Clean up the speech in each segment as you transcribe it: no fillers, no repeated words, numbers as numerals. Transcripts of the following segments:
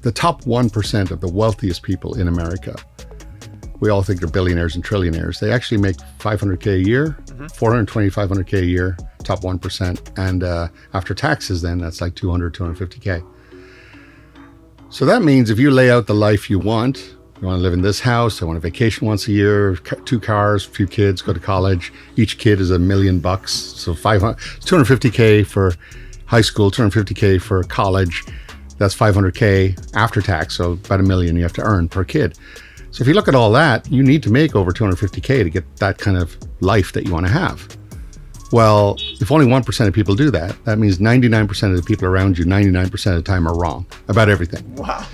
the top 1% of the wealthiest people in America, we all think they're billionaires and trillionaires. They actually make $500K a year, 420, $500K a year, top 1%. And after taxes, then that's like 200, 250K. So that means if you lay out the life you want to live in this house, I want to vacation once a year, 2 cars, a few kids, go to college. Each kid is $1 million. So 250K for high school, 250K for college. That's 500K after tax. So about $1 million you have to earn per kid. So if you look at all that, you need to make over 250K to get that kind of life that you want to have. Well, if only 1% of people do that, that means 99% of the people around you, 99% of the time are wrong about everything. Wow.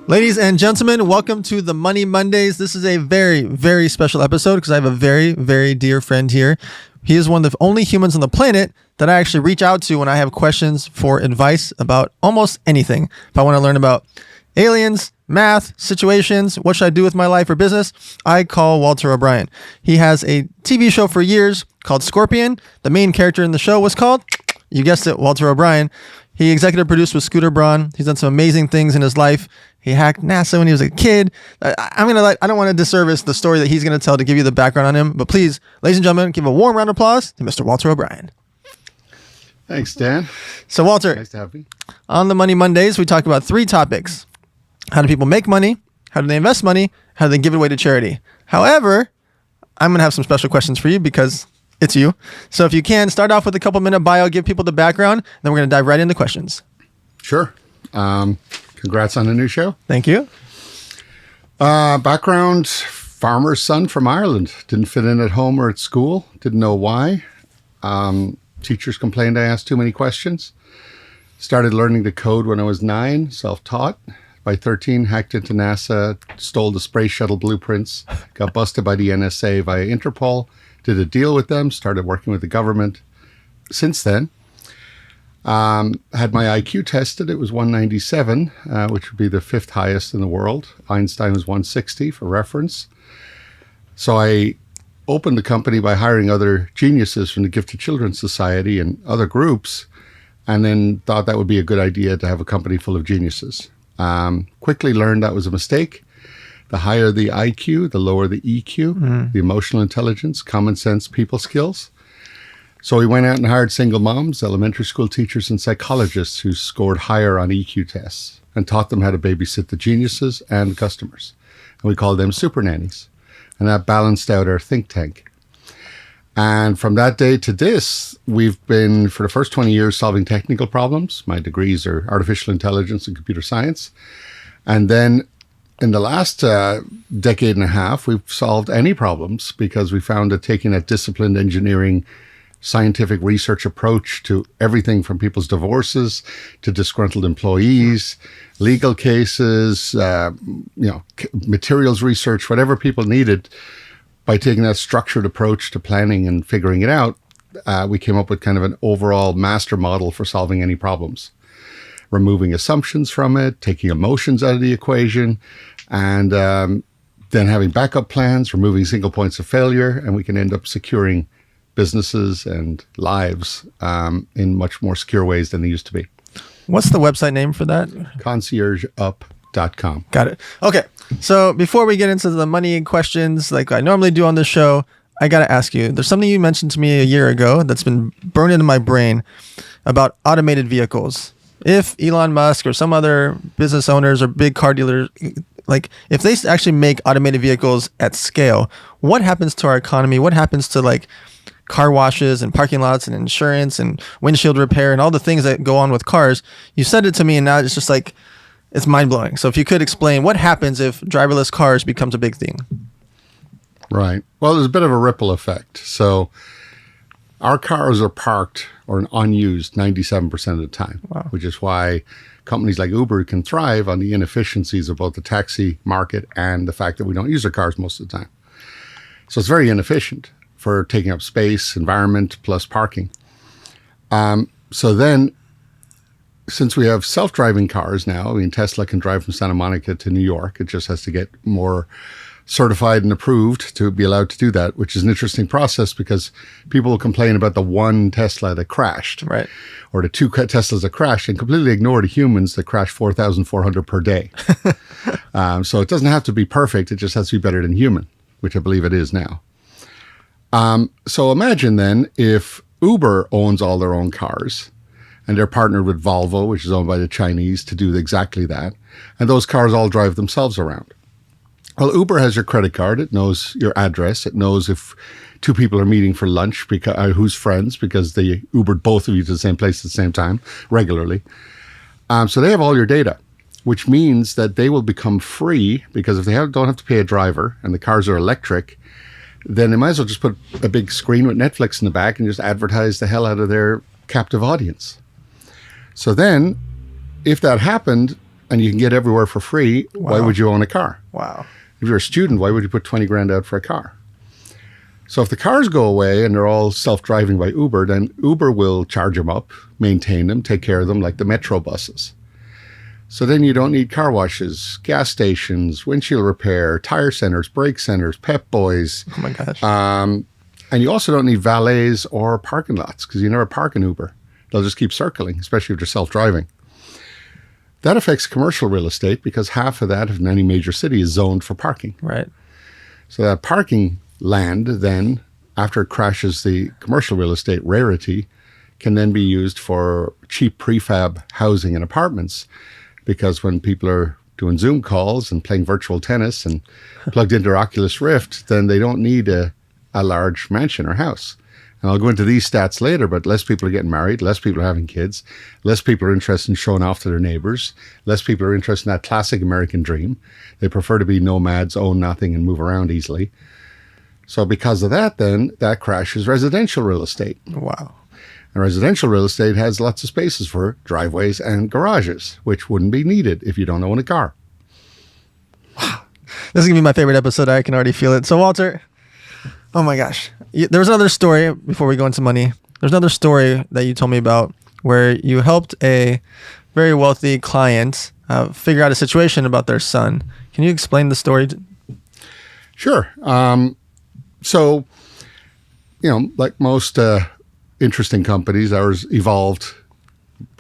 Ladies and gentlemen, welcome to the Money Mondays. This is a very, very special episode because I have a very, very dear friend here. He is one of the only humans on the planet that I actually reach out to when I have questions for advice about almost anything. If I want to learn about aliens, math, situations, what should I do with my life or business, I call Walter OBrien. He has a TV show for years called Scorpion. The main character in the show was called, you guessed it, Walter OBrien. He executive produced with Scooter Braun. He's done some amazing things in his life. He hacked NASA when he was a kid. I don't want to disservice the story that he's going to tell to give you the background on him. But please, ladies and gentlemen, give a warm round of applause to Mr. Walter OBrien. Thanks, Dan. So Walter, Nice to have me. on the Money Mondays, we talk about 3 topics. How do people make money? How do they invest money? How do they give it away to charity? However, I'm going to have some special questions for you because it's you. So if you can, start off with a couple-minute bio, give people the background, then we're going to dive right into questions. Sure. Congrats on the new show. Thank you. Background, farmer's son from Ireland. Didn't fit in at home or at school. Didn't know why. Teachers complained I asked too many questions. Started learning to code when I was 9, self-taught. By 13, hacked into NASA, stole the space shuttle blueprints, got busted by the NSA via Interpol, did a deal with them, started working with the government. Since then, had my IQ tested. It was 197, which would be the 5th highest in the world. Einstein was 160 for reference. So I opened the company by hiring other geniuses from the Gifted Children Society and other groups, and then thought that would be a good idea to have a company full of geniuses. Quickly learned that was a mistake. The higher the IQ, the lower the EQ, the emotional intelligence, common sense, people skills. So we went out and hired single moms, elementary school teachers, and psychologists who scored higher on EQ tests and taught them how to babysit the geniuses and customers. And we called them super nannies. And that balanced out our think tank. And from that day to this, we've been, for the first 20 years, solving technical problems. My degrees are artificial intelligence and computer science. And then in the last decade and a half, we've solved any problems because we found that taking that disciplined engineering, scientific research approach to everything from people's divorces to disgruntled employees, legal cases, materials research, whatever people needed. By taking that structured approach to planning and figuring it out, we came up with kind of an overall master model for solving any problems. Removing assumptions from it, taking emotions out of the equation, and then having backup plans, removing single points of failure, and we can end up securing businesses and lives in much more secure ways than they used to be. What's the website name for that? ConciergeUp.com. Got it. Okay. So before we get into the money questions like I normally do on this show, I got to ask you, there's something you mentioned to me a year ago that's been burned into my brain about automated vehicles. If Elon Musk or some other business owners or big car dealers, like if they actually make automated vehicles at scale, what happens to our economy? What happens to like car washes and parking lots and insurance and windshield repair and all the things that go on with cars? You said it to me and now it's just like, it's mind-blowing. So if you could explain what happens if driverless cars becomes a big thing. Right. Well, there's a bit of a ripple effect. So our cars are parked or unused 97% of the time, which is why companies like Uber can thrive on the inefficiencies of both the taxi market and the fact that we don't use our cars most of the time. So it's very inefficient for taking up space, environment, plus parking. So then, since we have self-driving cars now, Tesla can drive from Santa Monica to New York. It just has to get more certified and approved to be allowed to do that, which is an interesting process because people will complain about the one Tesla that crashed, Right. or the two Teslas that crashed, and completely ignore the humans that crash 4,400 per day. So it doesn't have to be perfect. It just has to be better than human, which I believe it is now. So imagine then if Uber owns all their own cars and they're partnered with Volvo, which is owned by the Chinese, to do exactly that. And those cars all drive themselves around. Well, Uber has your credit card. It knows your address. It knows if two people are meeting for lunch, who's friends, because they Ubered both of you to the same place at the same time regularly. So they have all your data, which means that they will become free because if they don't have to pay a driver and the cars are electric, then they might as well just put a big screen with Netflix in the back and just advertise the hell out of their captive audience. So then, if that happened and you can get everywhere for free, why would you own a car? Wow. If you're a student, why would you put 20 grand out for a car? So if the cars go away and they're all self-driving by Uber, then Uber will charge them up, maintain them, take care of them like the metro buses. So then you don't need car washes, gas stations, windshield repair, tire centers, brake centers, Pep Boys. Oh my gosh. And you also don't need valets or parking lots because you never park in Uber. They'll just keep circling, especially if they're self-driving. That affects commercial real estate because half of that in any major city is zoned for parking. Right. So that parking land then, after it crashes the commercial real estate rarity, can then be used for cheap prefab housing and apartments. Because when people are doing Zoom calls and playing virtual tennis and plugged into their Oculus Rift, then they don't need a large mansion or house. And I'll go into these stats later, but less people are getting married, less people are having kids, less people are interested in showing off to their neighbors, less people are interested in that classic American dream. They prefer to be nomads, own nothing, and move around easily. So because of that, then, that crashes residential real estate. Wow. And residential real estate has lots of spaces for driveways and garages, which wouldn't be needed if you don't own a car. This is going to be my favorite episode. I can already feel it. So, Walter, oh my gosh. There was another story before we go into money. There's another story that you told me about where you helped a very wealthy client figure out a situation about their son. Can you explain the story? Sure. So, like most interesting companies, ours evolved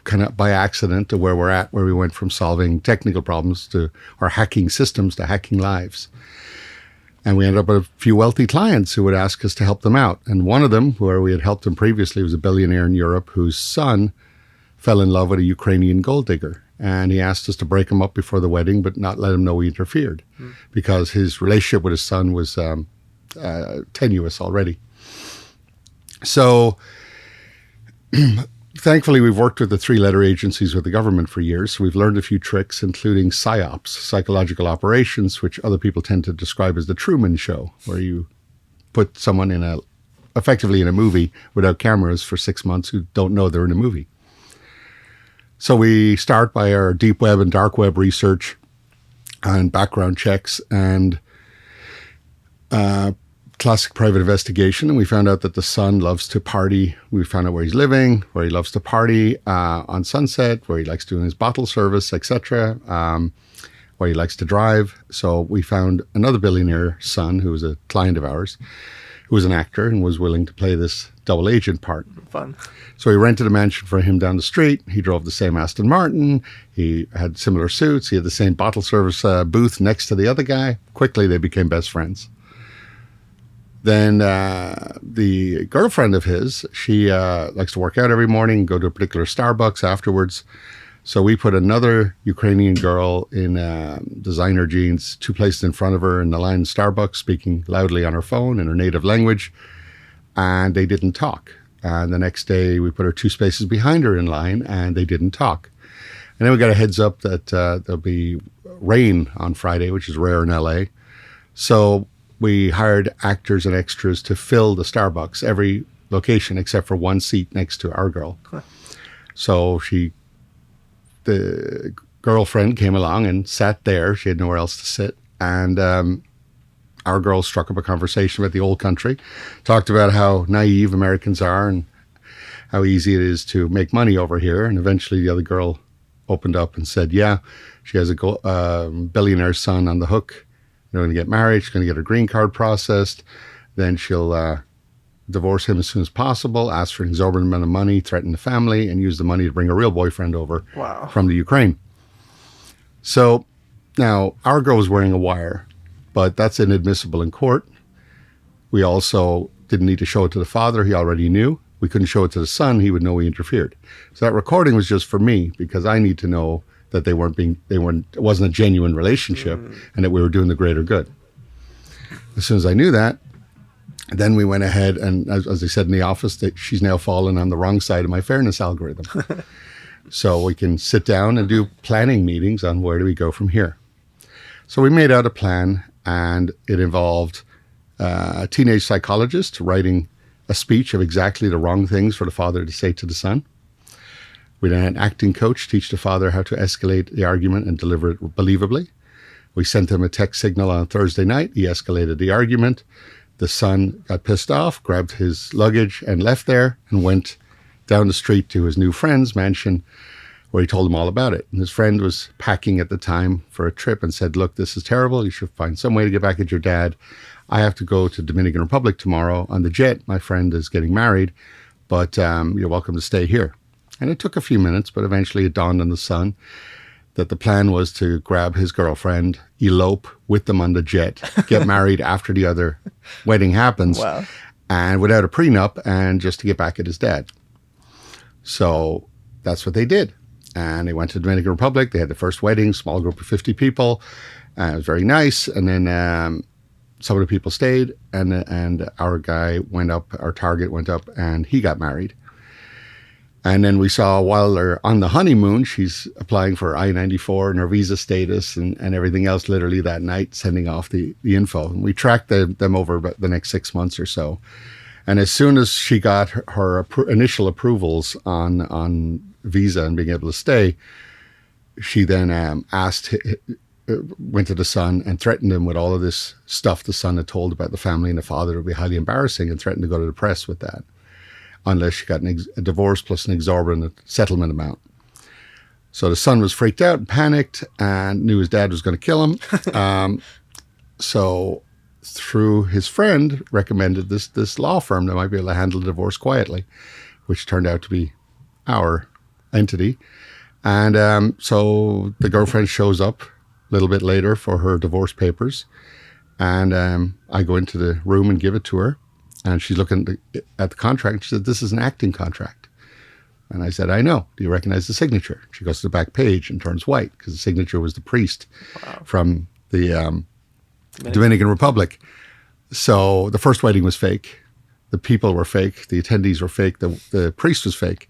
kind of by accident to where we're at, where we went from solving technical problems or hacking systems to hacking lives. And we ended up with a few wealthy clients who would ask us to help them out. And one of them, where we had helped him previously, was a billionaire in Europe whose son fell in love with a Ukrainian gold digger. And he asked us to break him up before the wedding, but not let him know we interfered because his relationship with his son was tenuous already. So thankfully, we've worked with the three-letter agencies with the government for years. So we've learned a few tricks, including Psy-Ops, psychological operations, which other people tend to describe as the Truman Show, where you put someone effectively in a movie without cameras for 6 months who don't know they're in a movie. So we start by our deep web and dark web research and background checks and classic private investigation, and we found out that the son loves to party. We found out where he's living, where he loves to party on Sunset, where he likes doing his bottle service, etc., where he likes to drive. So we found another billionaire son who was a client of ours, who was an actor and was willing to play this double agent part. Fun. So we rented a mansion for him down the street. He drove the same Aston Martin. He had similar suits. He had the same bottle service booth next to the other guy. Quickly, they became best friends. Then the girlfriend of his, she likes to work out every morning, go to a particular Starbucks afterwards. So we put another Ukrainian girl in designer jeans, 2 places in front of her in the line in Starbucks, speaking loudly on her phone in her native language, and they didn't talk. And the next day, we put her 2 spaces behind her in line, and they didn't talk. And then we got a heads up that there'll be rain on Friday, which is rare in LA. So we hired actors and extras to fill the Starbucks, every location except for 1 seat next to our girl. Huh. So the girlfriend came along and sat there. She had nowhere else to sit. And our girl struck up a conversation about the old country, talked about how naive Americans are and how easy it is to make money over here. And eventually the other girl opened up and said, yeah, she has a billionaire son on the hook They're going to get married. She's going to get her green card processed. Then she'll divorce him as soon as possible, ask for an exorbitant amount of money, threaten the family, and use the money to bring a real boyfriend over from the Ukraine. So now our girl was wearing a wire, but that's inadmissible in court. We also didn't need to show it to the father. He already knew. We couldn't show it to the son. He would know we interfered. So that recording was just for me because I need to know that it wasn't a genuine relationship and that we were doing the greater good. As soon as I knew that, then we went ahead and, as I said in the office, that she's now fallen on the wrong side of my fairness algorithm. So we can sit down and do planning meetings on where do we go from here. So we made out a plan, and it involved a teenage psychologist writing a speech of exactly the wrong things for the father to say to the son. We then had an acting coach teach the father how to escalate the argument and deliver it believably. We sent him a text signal on Thursday night. He escalated the argument. The son got pissed off, grabbed his luggage and left there and went down the street to his new friend's mansion where he told him all about it. And his friend was packing at the time for a trip and said, look, this is terrible. You should find some way to get back at your dad. I have to go to Dominican Republic tomorrow on the jet. My friend is getting married, but you're welcome to stay here. And it took a few minutes, but eventually it dawned on the son that the plan was to grab his girlfriend, elope with them on the jet, get married after the other wedding happens, and without a prenup, and just to get back at his dad. So that's what they did. And they went to the Dominican Republic. They had the first wedding, small group of 50 people. It was very nice. And then some of the people stayed, and our guy went up, our target went up, and he got married. And then we saw while they're on the honeymoon, she's applying for I-94 and her visa status and everything else literally that night, sending off the info. And we tracked them over about the next 6 months or so. And as soon as she got her initial approvals on visa and being able to stay, she then went to the son and threatened him with all of this stuff the son had told about the family and the father. It would be highly embarrassing, and threatened to go to the press with that unless she got a divorce plus an exorbitant settlement amount. So the son was freaked out and panicked and knew his dad was going to kill him. So through his friend, recommended this law firm that might be able to handle the divorce quietly, which turned out to be our entity. And so the girlfriend shows up a little bit later for her divorce papers. And I go into the room and give it to her. And she's looking at the contract, and she said, this is an acting contract. And I said, I know. Do you recognize the signature? She goes to the back page and turns white because the signature was the priest from the Dominican Republic. So the first wedding was fake. The people were fake. The attendees were fake. The priest was fake,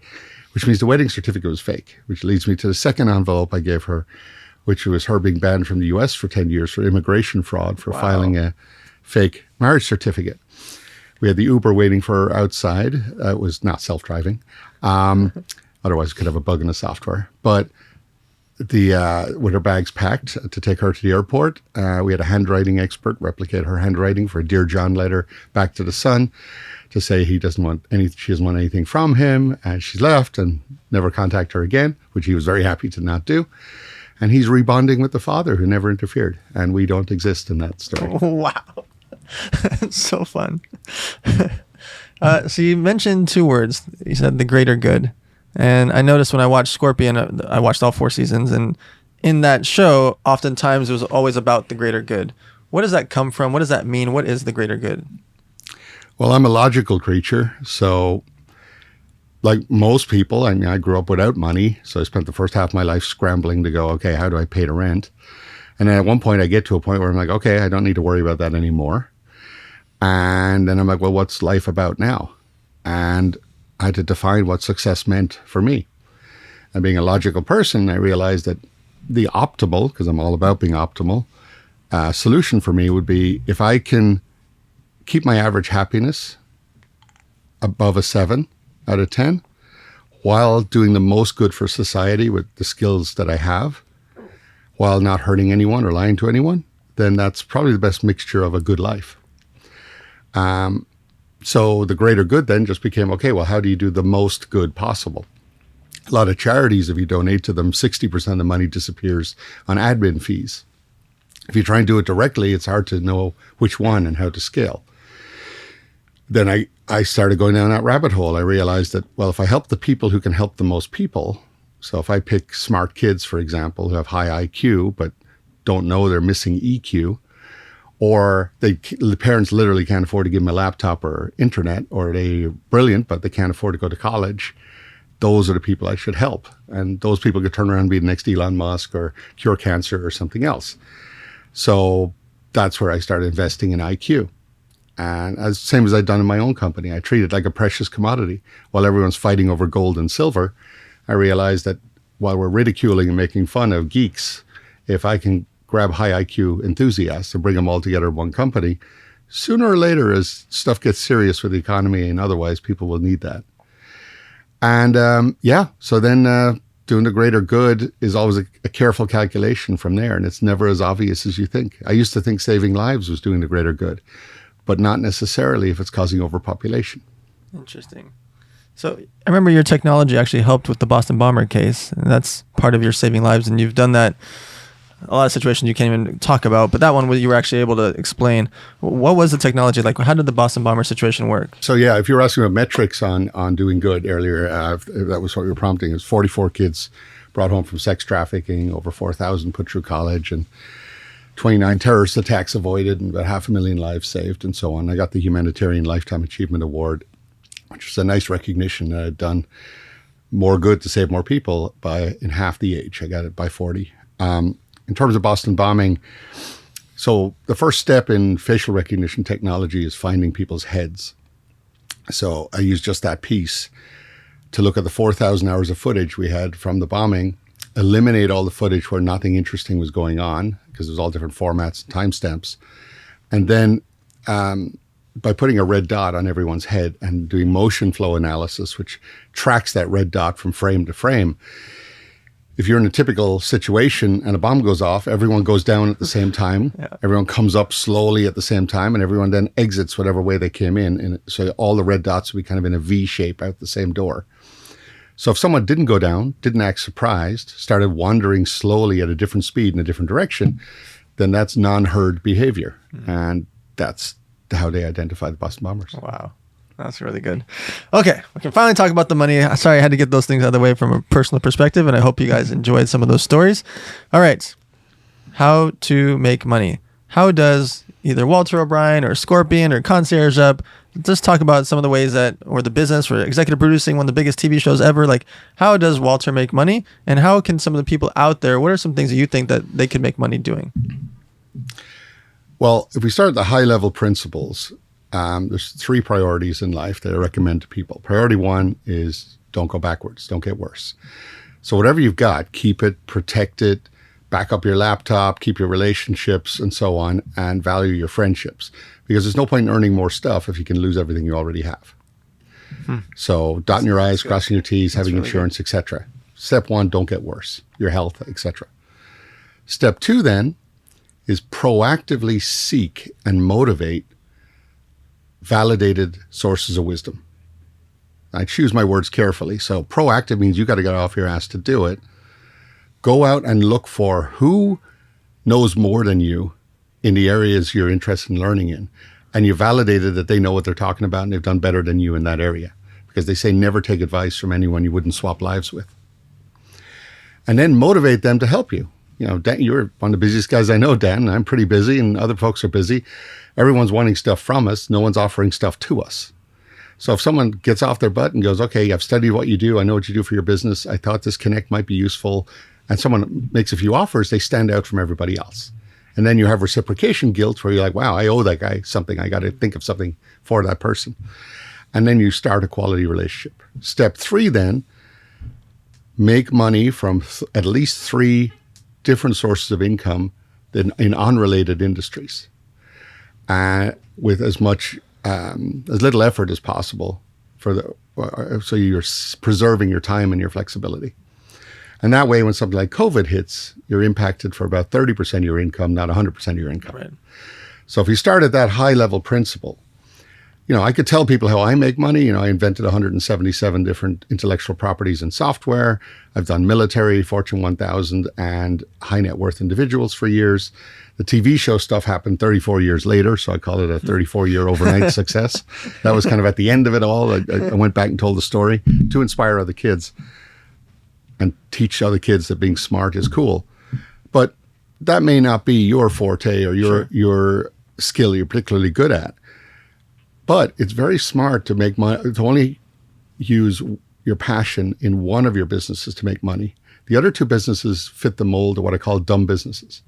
which means the wedding certificate was fake, which leads me to the second envelope I gave her, which was her being banned from the U.S. for 10 years for immigration fraud for filing a fake marriage certificate. We had the Uber waiting for her outside. It was not self-driving. Otherwise, it could have a bug in the software. But with her bags packed to take her to the airport, we had a handwriting expert replicate her handwriting for a Dear John letter back to the son to say she doesn't want anything from him. And she's left and never contact her again, which he was very happy to not do. And he's rebonding with the father who never interfered. And we don't exist in that story. Wow. It's so fun. So you mentioned two words. You said the greater good. And I noticed when I watched Scorpion, I watched all 4 seasons. And in that show, oftentimes it was always about the greater good. What does that come from? What does that mean? What is the greater good? Well, I'm a logical creature. So like most people, I mean, I grew up without money. So I spent the first half of my life scrambling to go, okay, how do I pay the rent? And then at one point I get to a point where I'm like, okay, I don't need to worry about that anymore. And then I'm like, well, what's life about now? And I had to define what success meant for me. And being a logical person, I realized that the optimal, because I'm all about being optimal, solution for me would be if I can keep my average happiness above a 7 out of 10 while doing the most good for society with the skills that I have, while not hurting anyone or lying to anyone, then that's probably the best mixture of a good life. So the greater good then just became, okay, well, how do you do the most good possible? A lot of charities, if you donate to them, 60% of the money disappears on admin fees. If you try and do it directly, it's hard to know which one and how to scale. Then I started going down that rabbit hole. I realized that, well, if I help the people who can help the most people, so if I pick smart kids, for example, who have high IQ but don't know they're missing EQ, or the parents literally can't afford to give them a laptop or internet, or they're brilliant but they can't afford to go to college, those are the people I should help. And those people could turn around and be the next Elon Musk or cure cancer or something else. So that's where I started investing in IQ. And same as I'd done in my own company, I treat it like a precious commodity. While everyone's fighting over gold and silver, I realized that while we're ridiculing and making fun of geeks, if I can grab high IQ enthusiasts and bring them all together in one company, sooner or later, as stuff gets serious with the economy and otherwise, people will need that. And so then doing the greater good is always a careful calculation from there. And it's never as obvious as you think. I used to think saving lives was doing the greater good, but not necessarily if it's causing overpopulation. Interesting. So I remember your technology actually helped with the Boston bomber case, and that's part of your saving lives. And you've done that a lot of situations you can't even talk about, but that one you were actually able to explain. What was the technology like? How did the Boston bomber situation work? So yeah, if you were asking about metrics on doing good earlier, that was what you were prompting. It was 44 kids brought home from sex trafficking, over 4,000 put through college, and 29 terrorist attacks avoided, and about 500,000 lives saved, and so on. I got the Humanitarian Lifetime Achievement Award, which was a nice recognition that I'd done more good to save more people in half the age. I got it by 40. In terms of Boston bombing, so the first step in facial recognition technology is finding people's heads. So I used just that piece to look at the 4,000 hours of footage we had from the bombing, eliminate all the footage where nothing interesting was going on, because it was all different formats and timestamps. And then by putting a red dot on everyone's head and doing motion flow analysis, which tracks that red dot from frame to frame, if you're in a typical situation and a bomb goes off, everyone goes down at the same time. Yeah. Everyone comes up slowly at the same time, and everyone then exits whatever way they came in. And so all the red dots will be kind of in a V shape out the same door. So if someone didn't go down, didn't act surprised, started wandering slowly at a different speed in a different direction, then that's non-herd behavior. Mm-hmm. And that's how they identify the Boston bombers. Wow. That's really good. Okay, we can finally talk about the money. Sorry, I had to get those things out of the way from a personal perspective, and I hope you guys enjoyed some of those stories. All right, how to make money. How does either Walter O'Brien or Scorpion or Concierge Up just talk about some of the ways that, or the business or executive producing one of the biggest TV shows ever, like how does Walter make money, and how can some of the people out there, what are some things that you think that they could make money doing? Well, if we start at the high level principles, there's 3 priorities in life that I recommend to people. Priority 1 is don't go backwards, don't get worse. So whatever you've got, keep it, protect it, back up your laptop, keep your relationships and so on, and value your friendships. Because there's no point in earning more stuff if you can lose everything you already have. So dotting your I's, crossing your T's, having really insurance, etc. Step 1, don't get worse, your health, etc. Step 2 then is proactively seek and motivate validated sources of wisdom. I choose my words carefully. So proactive means you got to get off your ass to do it. Go out and look for who knows more than you in the areas you're interested in learning in. And you validated that they know what they're talking about and they've done better than you in that area. Because they say never take advice from anyone you wouldn't swap lives with. And then motivate them to help you. You know, Dan, you're one of the busiest guys I know, Dan. I'm pretty busy and other folks are busy. Everyone's wanting stuff from us. No one's offering stuff to us. So if someone gets off their butt and goes, okay, I've studied what you do. I know what you do for your business. I thought this connect might be useful. And someone makes a few offers, they stand out from everybody else. And then you have reciprocation guilt where you're like, wow, I owe that guy something. I got to think of something for that person. And then you start a quality relationship. Step 3 then, make money from at least 3 different sources of income in unrelated industries. With as little effort as possible so you're preserving your time and your flexibility. And that way, when something like COVID hits, you're impacted for about 30% of your income, not 100% of your income. Right. So if you start at that high level principle, I could tell people how I make money. I invented 177 different intellectual properties and software. I've done military, Fortune 1000, and high net worth individuals for years. The TV show stuff happened 34 years later, so I call it a 34-year overnight success. That was kind of at the end of it all. I went back and told the story to inspire other kids and teach other kids that being smart is cool. But that may not be your forte or your skill you're particularly good at. But it's very smart to make money, to only use your passion in one of your businesses to make money. The other two businesses fit the mold of what I call dumb businesses.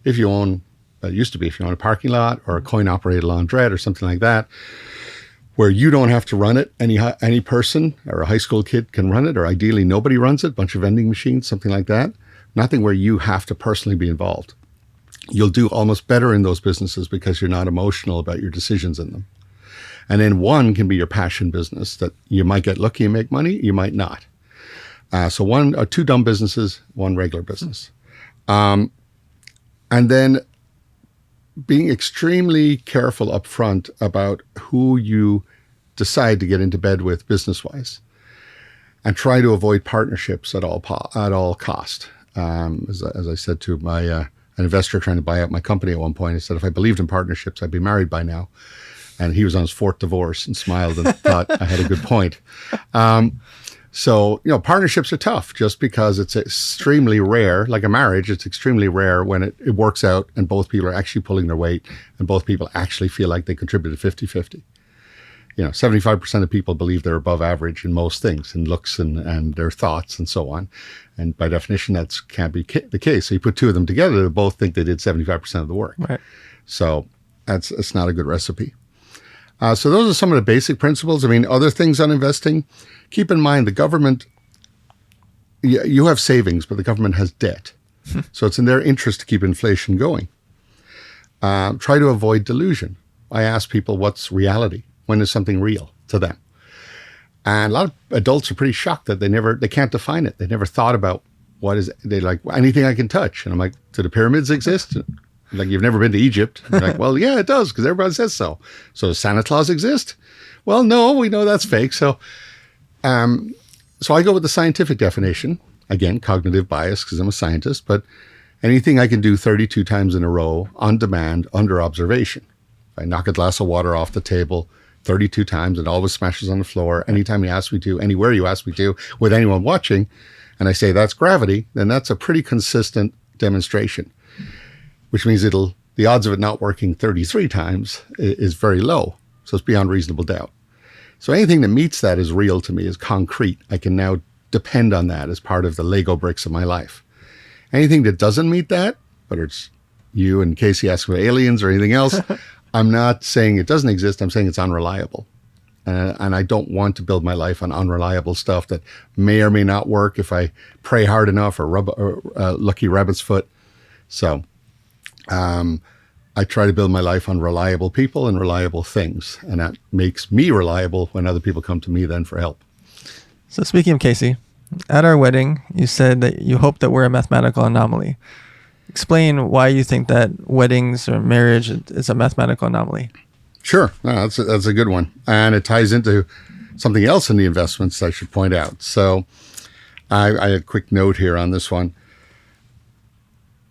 If you own, if you own a parking lot or a coin-operated laundrette or something like that, where you don't have to run it, any person or a high school kid can run it, or ideally nobody runs it, a bunch of vending machines, something like that. Nothing where you have to personally be involved. You'll do almost better in those businesses because you're not emotional about your decisions in them. And then one can be your passion business that you might get lucky and make money, you might not. So one or two dumb businesses, one regular business. And then being extremely careful up front about who you decide to get into bed with business-wise, and try to avoid partnerships at all cost. As I said to an investor trying to buy out my company at one point, I said, if I believed in partnerships, I'd be married by now. And he was on his fourth divorce and smiled and thought I had a good point. So, partnerships are tough just because it's extremely rare. Like a marriage, it's extremely rare when it works out and both people are actually pulling their weight and both people actually feel like they contributed 50-50. 75% of people believe they're above average in most things, in looks and their thoughts and so on. And by definition, that can't be the case. So you put two of them together, they both think they did 75% of the work. Right. So it's not a good recipe. So those are some of the basic principles. Other things on investing, keep in mind the government, you have savings, but the government has debt. So it's in their interest to keep inflation going. Try to avoid delusion. I ask people, what's reality? When is something real to them? And a lot of adults are pretty shocked that they can't define it. They never thought about they like anything I can touch. And I'm like, do the pyramids exist? Like, you've never been to Egypt. You're like, well, yeah, it does, because everybody says so. So does Santa Claus exist? Well, no, we know that's fake. So I go with the scientific definition. Again, cognitive bias, because I'm a scientist, but anything I can do 32 times in a row, on demand, under observation. If I knock a glass of water off the table 32 times, it always smashes on the floor. Anytime you ask me to, anywhere you ask me to, with anyone watching, and I say that's gravity, then that's a pretty consistent demonstration. Which means the odds of it not working 33 times is very low. So it's beyond reasonable doubt. So anything that meets that is real to me, is concrete. I can now depend on that as part of the Lego bricks of my life. Anything that doesn't meet that, whether it's you and Casey asking about aliens or anything else, I'm not saying it doesn't exist. I'm saying it's unreliable. And I don't want to build my life on unreliable stuff that may or may not work if I pray hard enough or rub a lucky rabbit's foot. So I try to build my life on reliable people and reliable things. And that makes me reliable when other people come to me then for help. So speaking of Casey, at our wedding, you said that you hope that we're a mathematical anomaly. Explain why you think that weddings or marriage is a mathematical anomaly. Sure. No, that's a good one. And it ties into something else in the investments I should point out. So I had a quick note here on this one.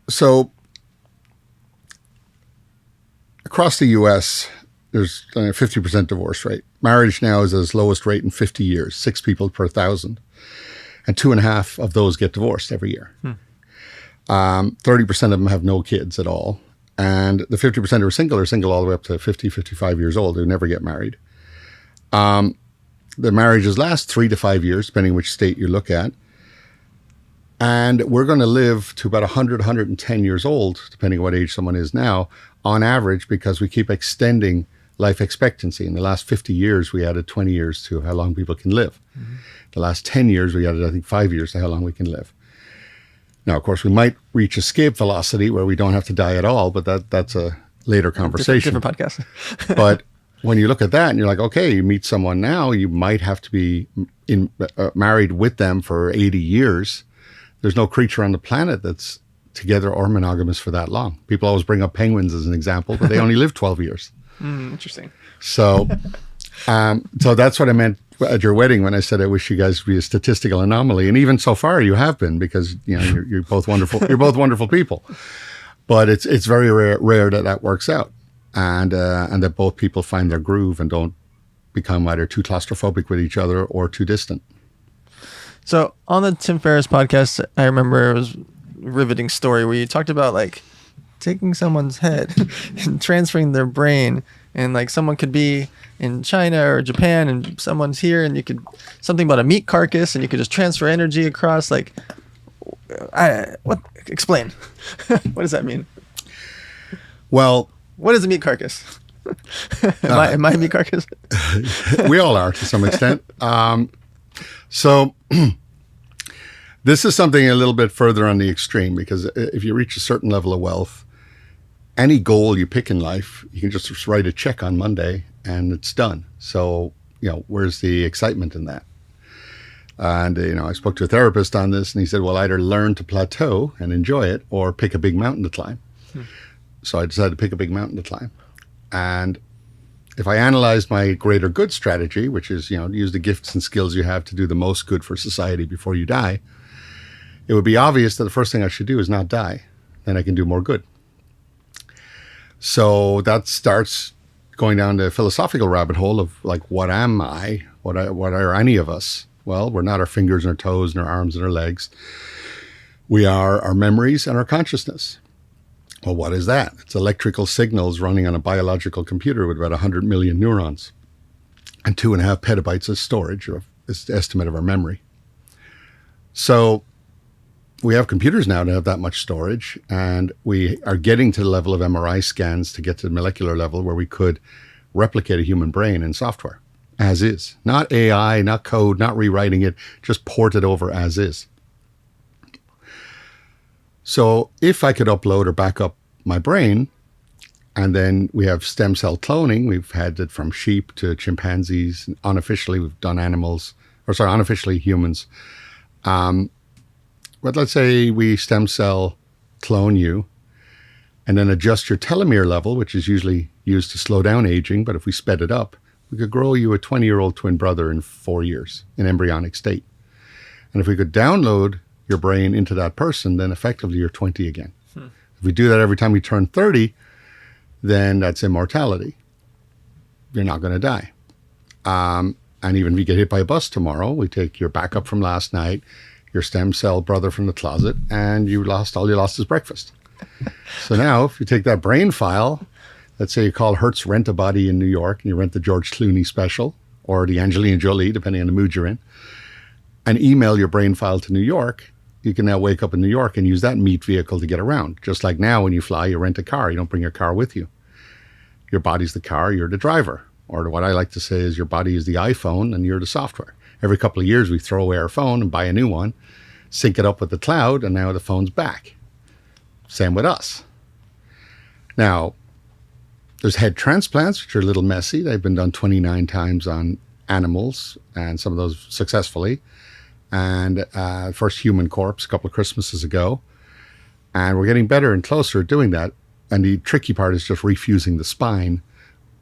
So across the U.S., there's a 50% divorce rate. Marriage now is at its lowest rate in 50 years, 6 people per 1,000. And 2.5 of those get divorced every year. 30% of them have no kids at all. And the 50% who are single all the way up to 50, 55 years old, who never get married. The marriages last 3 to 5 years, depending which state you look at. And we're going to live to about 100, 110 years old, depending on what age someone is now, on average, because we keep extending life expectancy. In the last 50 years, we added 20 years to how long people can live. The last 10 years, we added, I think, 5 years to how long we can live. Now, of course, we might reach escape velocity where we don't have to die at all, but that's a later conversation. Different podcast. But when you look at that and you're like, okay, you meet someone now, you might have to be married with them for 80 years. There's no creature on the planet that's together or monogamous for that long. People always bring up penguins as an example, but they only live 12 years. Interesting. So So that's what I meant at your wedding when I said I wish you guys would be a statistical anomaly, and even so far you have been, because you're both wonderful. You're both wonderful people, but it's very rare that works out, and that both people find their groove and don't become either too claustrophobic with each other or too distant. So on the Tim Ferriss podcast, I remember it was a riveting story where you talked about like taking someone's head and transferring their brain, and like someone could be in China or Japan and someone's here, and you could something about a meat carcass, and you could just transfer energy across. Like, explain. What does that mean? Well, what is a meat carcass? Am I a meat carcass? We all are to some extent. So this is something a little bit further on the extreme, because if you reach a certain level of wealth, any goal you pick in life, you can just write a check on Monday and it's done. So, where's the excitement in that? And, I spoke to a therapist on this, and he said, well, either learn to plateau and enjoy it or pick a big mountain to climb. So I decided to pick a big mountain to climb. And if I analyzed my greater good strategy, which is, use the gifts and skills you have to do the most good for society before you die, it would be obvious that the first thing I should do is not die. Then I can do more good. So that starts going down the philosophical rabbit hole of like, what am I? What are any of us? Well, we're not our fingers and our toes and our arms and our legs. We are our memories and our consciousness. Well, what is that? It's electrical signals running on a biological computer with about 100 million neurons and 2.5 petabytes of storage, or is the estimate of our memory. So we have computers now that have that much storage, and we are getting to the level of MRI scans to get to the molecular level where we could replicate a human brain in software as is. Not AI, not code, not rewriting it, just port it over as is. So if I could upload or back up my brain, and then we have stem cell cloning, we've had it from sheep to chimpanzees. Unofficially, we've done unofficially humans. But let's say we stem cell clone you and then adjust your telomere level, which is usually used to slow down aging. But if we sped it up, we could grow you a 20-year-old twin brother in 4 years in embryonic state. And if we could download your brain into that person, then effectively you're 20 again. If we do that every time we turn 30, then that's immortality. You're not going to die. And even if you get hit by a bus tomorrow, we take your backup from last night, your stem cell brother from the closet, and all you lost is breakfast. So now if you take that brain file, let's say you call Hertz Rent-A-Body in New York, and you rent the George Clooney special or the Angelina Jolie, depending on the mood you're in, and email your brain file to New York, you can now wake up in New York and use that meat vehicle to get around. Just like now when you fly, you rent a car. You don't bring your car with you. Your body's the car, you're the driver. Or what I like to say is your body is the iPhone and you're the software. Every couple of years we throw away our phone and buy a new one, sync it up with the cloud, and now the phone's back. Same with us. Now, there's head transplants, which are a little messy. They've been done 29 times on animals, and some of those successfully. And first human corpse a couple of Christmases ago. And we're getting better and closer at doing that. And the tricky part is just refusing the spine.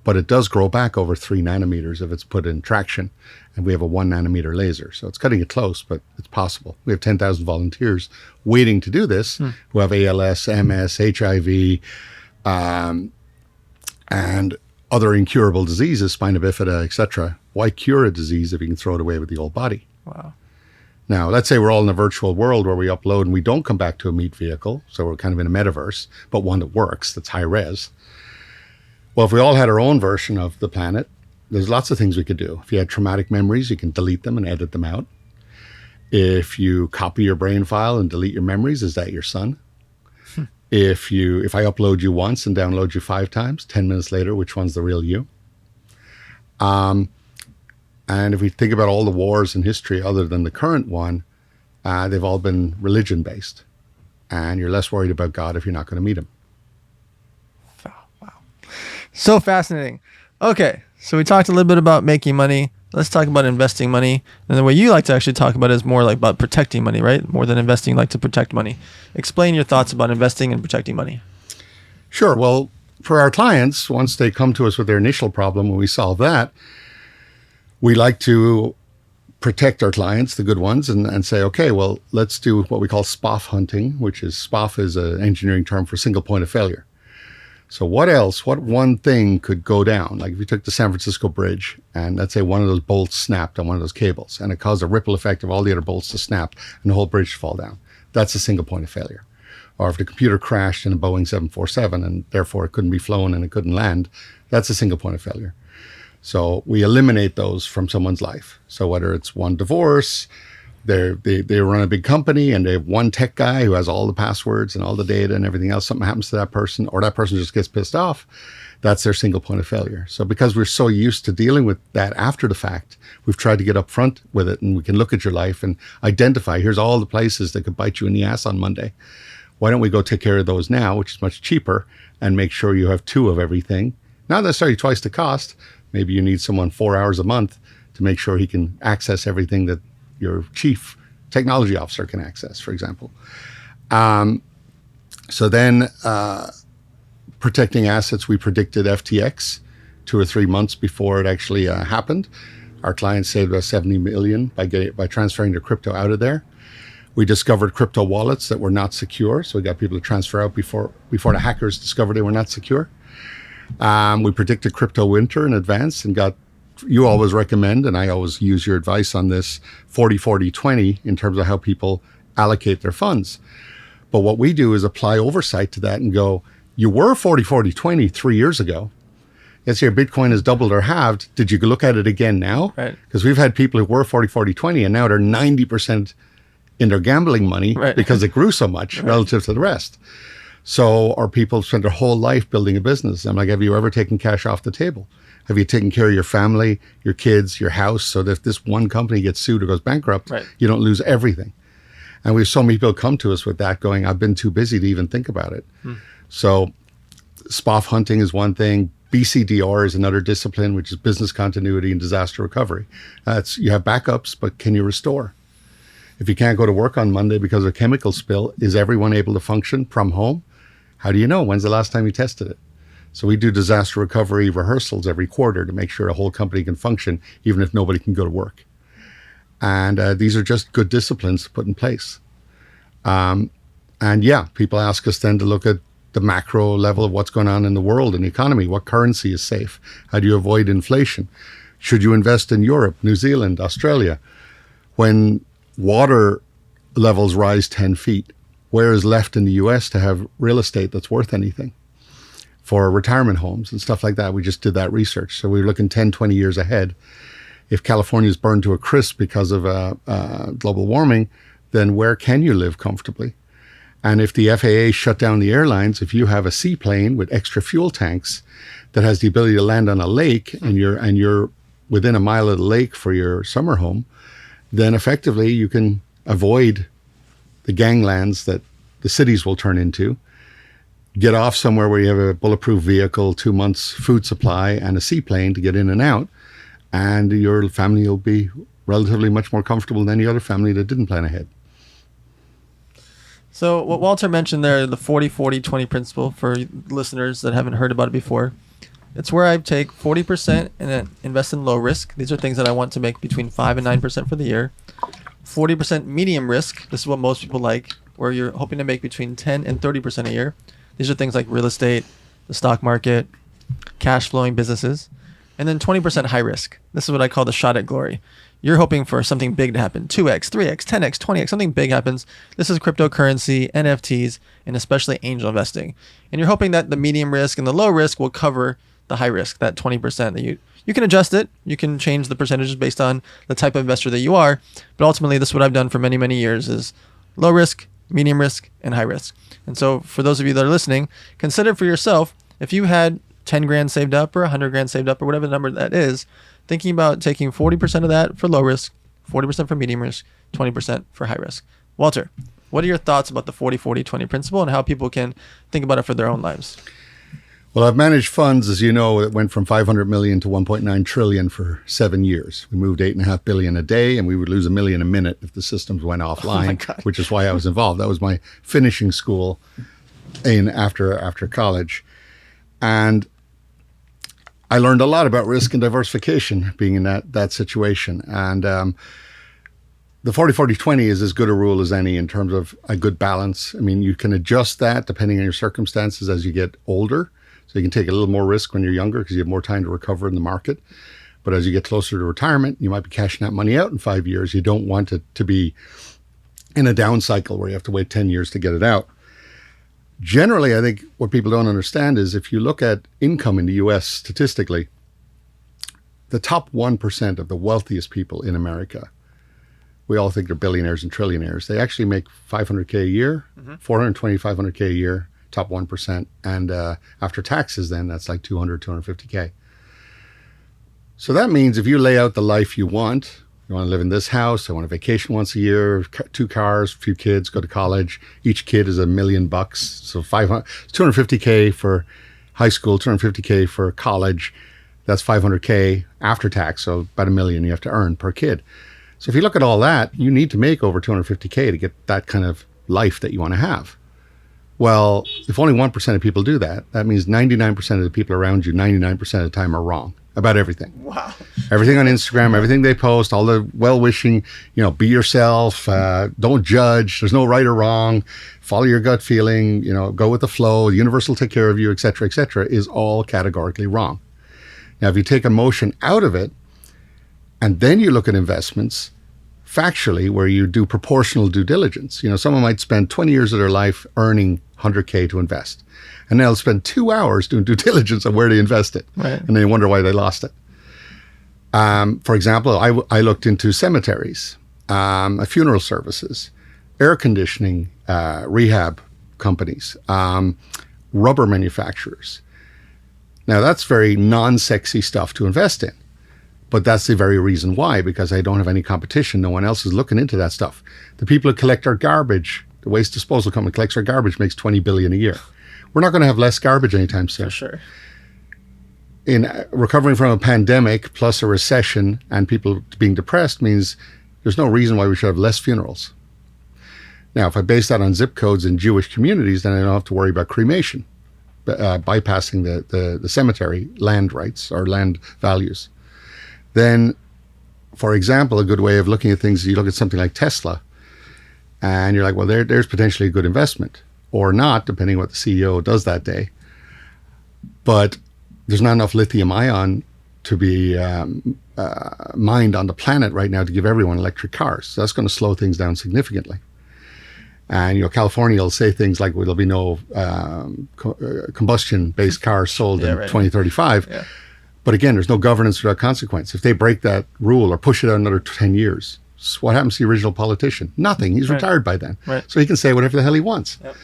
But it does grow back over 3 nanometers if it's put in traction. And we have a 1 nanometer laser. So it's cutting it close, but it's possible. We have 10,000 volunteers waiting to do this who have ALS, MS, HIV, and other incurable diseases, spina bifida, etc. Why cure a disease if you can throw it away with the old body? Wow. Now, let's say we're all in a virtual world where we upload and we don't come back to a meat vehicle. So we're kind of in a metaverse, but one that works, that's high res. Well, if we all had our own version of the planet, there's lots of things we could do. If you had traumatic memories, you can delete them and edit them out. If you copy your brain file and delete your memories, is that your son? If I upload you once and download you 5 times, 10 minutes later, which one's the real you? And if we think about all the wars in history other than the current one, they've all been religion-based. And you're less worried about God if you're not going to meet him. Wow. So fascinating. Okay, so we talked a little bit about making money. Let's talk about investing money. And the way you like to actually talk about it is more like about protecting money, right? More than investing, like to protect money. Explain your thoughts about investing and protecting money. Sure. Well, for our clients, once they come to us with their initial problem, when we solve that, We like to protect our clients, the good ones, and say, okay, well, let's do what we call SPOF hunting, which is SPOF is an engineering term for single point of failure. So what one thing could go down? Like if you took the San Francisco Bridge and let's say one of those bolts snapped on one of those cables and it caused a ripple effect of all the other bolts to snap and the whole bridge to fall down. That's a single point of failure. Or if the computer crashed in a Boeing 747 and therefore it couldn't be flown and it couldn't land, that's a single point of failure. So we eliminate those from someone's life. So whether it's one divorce, they run a big company and they have one tech guy who has all the passwords and all the data and everything else, something happens to that person or that person just gets pissed off, that's their single point of failure. So because we're so used to dealing with that after the fact, we've tried to get up front with it and we can look at your life and identify, here's all the places that could bite you in the ass on Monday. Why don't we go take care of those now, which is much cheaper, and make sure you have 2 of everything, not necessarily twice the cost. Maybe you need someone 4 hours a month to make sure he can access everything that your chief technology officer can access, for example. So then protecting assets, we predicted FTX 2 or 3 months before it actually happened. Our clients saved us $70 million by transferring their crypto out of there. We discovered crypto wallets that were not secure. So we got people to transfer out before the hackers discovered they were not secure. We predicted crypto winter in advance and you always recommend, and I always use your advice on this, 40-40-20 in terms of how people allocate their funds. But what we do is apply oversight to that and go, you were 40-40-20 3 years ago. Yes, your Bitcoin has doubled or halved. Did you look at it again now? Right. Because we've had people who were 40-40-20 and now they're 90% in their gambling money because it grew so much relative to the rest. So our people spend their whole life building a business. I'm like, have you ever taken cash off the table? Have you taken care of your family, your kids, your house, so that if this one company gets sued or goes bankrupt, you don't lose everything? And we have so many people come to us with that going, I've been too busy to even think about it. So SPOF hunting is one thing. BCDR is another discipline, which is business continuity and disaster recovery. You have backups, but can you restore? If you can't go to work on Monday because of a chemical spill, is everyone able to function from home? How do you know? When's the last time you tested it? So we do disaster recovery rehearsals every quarter to make sure a whole company can function, even if nobody can go to work. And these are just good disciplines to put in place. And yeah, people ask us then to look at the macro level of what's going on in the world and the economy. What currency is safe? How do you avoid inflation? Should you invest in Europe, New Zealand, Australia? When water levels rise 10 feet, where is left in the US to have real estate that's worth anything for retirement homes and stuff like that? We just did that research. So we're looking 10, 20 years ahead. If California is burned to a crisp because of global warming, then where can you live comfortably? And if the FAA shut down the airlines, if you have a seaplane with extra fuel tanks that has the ability to land on a lake and you're within a mile of the lake for your summer home, then effectively you can avoid the ganglands that the cities will turn into, get off somewhere where you have a bulletproof vehicle, 2 months food supply, and a seaplane to get in and out, and your family will be relatively much more comfortable than any other family that didn't plan ahead. So what Walter mentioned there, the 40-40-20 principle, for listeners that haven't heard about it before, it's where I take 40% and then invest in low risk. These are things that I want to make between 5 and 9% for the year. 40% medium risk. This is what most people like, where you're hoping to make between 10 and 30% a year. These are things like real estate, the stock market, cash flowing businesses. And then 20% high risk. This is what I call the shot at glory. You're hoping for something big to happen. 2x, 3x, 10x, 20x, something big happens. This is cryptocurrency, NFTs, and especially angel investing. And you're hoping that the medium risk and the low risk will cover the high risk, that 20% that you can adjust it. You can change the percentages based on the type of investor that you are. But ultimately, this is what I've done for many, many years is low risk, medium risk, and high risk. And so for those of you that are listening, consider for yourself, if you had 10 grand saved up or 100 grand saved up or whatever the number that is, thinking about taking 40% of that for low risk, 40% for medium risk, 20% for high risk. Walter, what are your thoughts about the 40-40-20 principle and how people can think about it for their own lives? Well, I've managed funds, as you know, that went from 500 million to 1.9 trillion for 7 years. We moved 8.5 billion a day, and we would lose $1 million a minute if the systems went offline, which is why I was involved. That was my finishing school after college. And I learned a lot about risk and diversification being in that situation. And the 40-40-20 is as good a rule as any in terms of a good balance. I mean, you can adjust that depending on your circumstances as you get older. So you can take a little more risk when you're younger because you have more time to recover in the market. But as you get closer to retirement, you might be cashing that money out in 5 years. You don't want it to be in a down cycle where you have to wait 10 years to get it out. Generally, I think what people don't understand is if you look at income in the US statistically, the top 1% of the wealthiest people in America, we all think they're billionaires and trillionaires. They actually make $500K a year, 420, $500K a year, top 1%. And after taxes, then that's like 200, 250K. So that means if you lay out the life you want to live in this house, I want a vacation once a year, 2 cars, a few kids, go to college. Each kid is $1 million. So 250K for high school, 250K for college. That's 500K after tax. So about $1 million you have to earn per kid. So if you look at all that, you need to make over 250K to get that kind of life that you want to have. Well, if only 1% of people do that, that means 99% of the people around you, 99% of the time are wrong about everything. Wow. Everything on Instagram, everything they post, all the well-wishing, be yourself, don't judge, there's no right or wrong, follow your gut feeling, go with the flow, the universe will take care of you, et cetera, is all categorically wrong. Now, if you take emotion out of it, and then you look at investments factually where you do proportional due diligence. Someone might spend 20 years of their life earning 100K to invest. And they'll spend 2 hours doing due diligence on where they invest it. Right. And then you wonder why they lost it. For example, I looked into cemeteries, funeral services, air conditioning, rehab companies, rubber manufacturers. Now, that's very non-sexy stuff to invest in. But that's the very reason why, because I don't have any competition. No one else is looking into that stuff. The people who collect our garbage, the waste disposal company collects our garbage, makes $20 billion a year. We're not going to have less garbage anytime soon. For sure. In recovering from a pandemic plus a recession and people being depressed means there's no reason why we should have less funerals. Now, if I base that on zip codes in Jewish communities, then I don't have to worry about cremation, bypassing the cemetery land rights or land values. Then, for example, a good way of looking at things, you look at something like Tesla, and you're like, well, there's potentially a good investment, or not, depending on what the CEO does that day. But there's not enough lithium ion to be mined on the planet right now to give everyone electric cars. So that's going to slow things down significantly. And California will say things like, well, there'll be no combustion-based cars sold in 2035. Yeah. But again, there's no governance without consequence. If they break that rule or push it out another 10 years, what happens to the original politician? Nothing. He's retired by then. Right. So he can say whatever the hell he wants. Yep.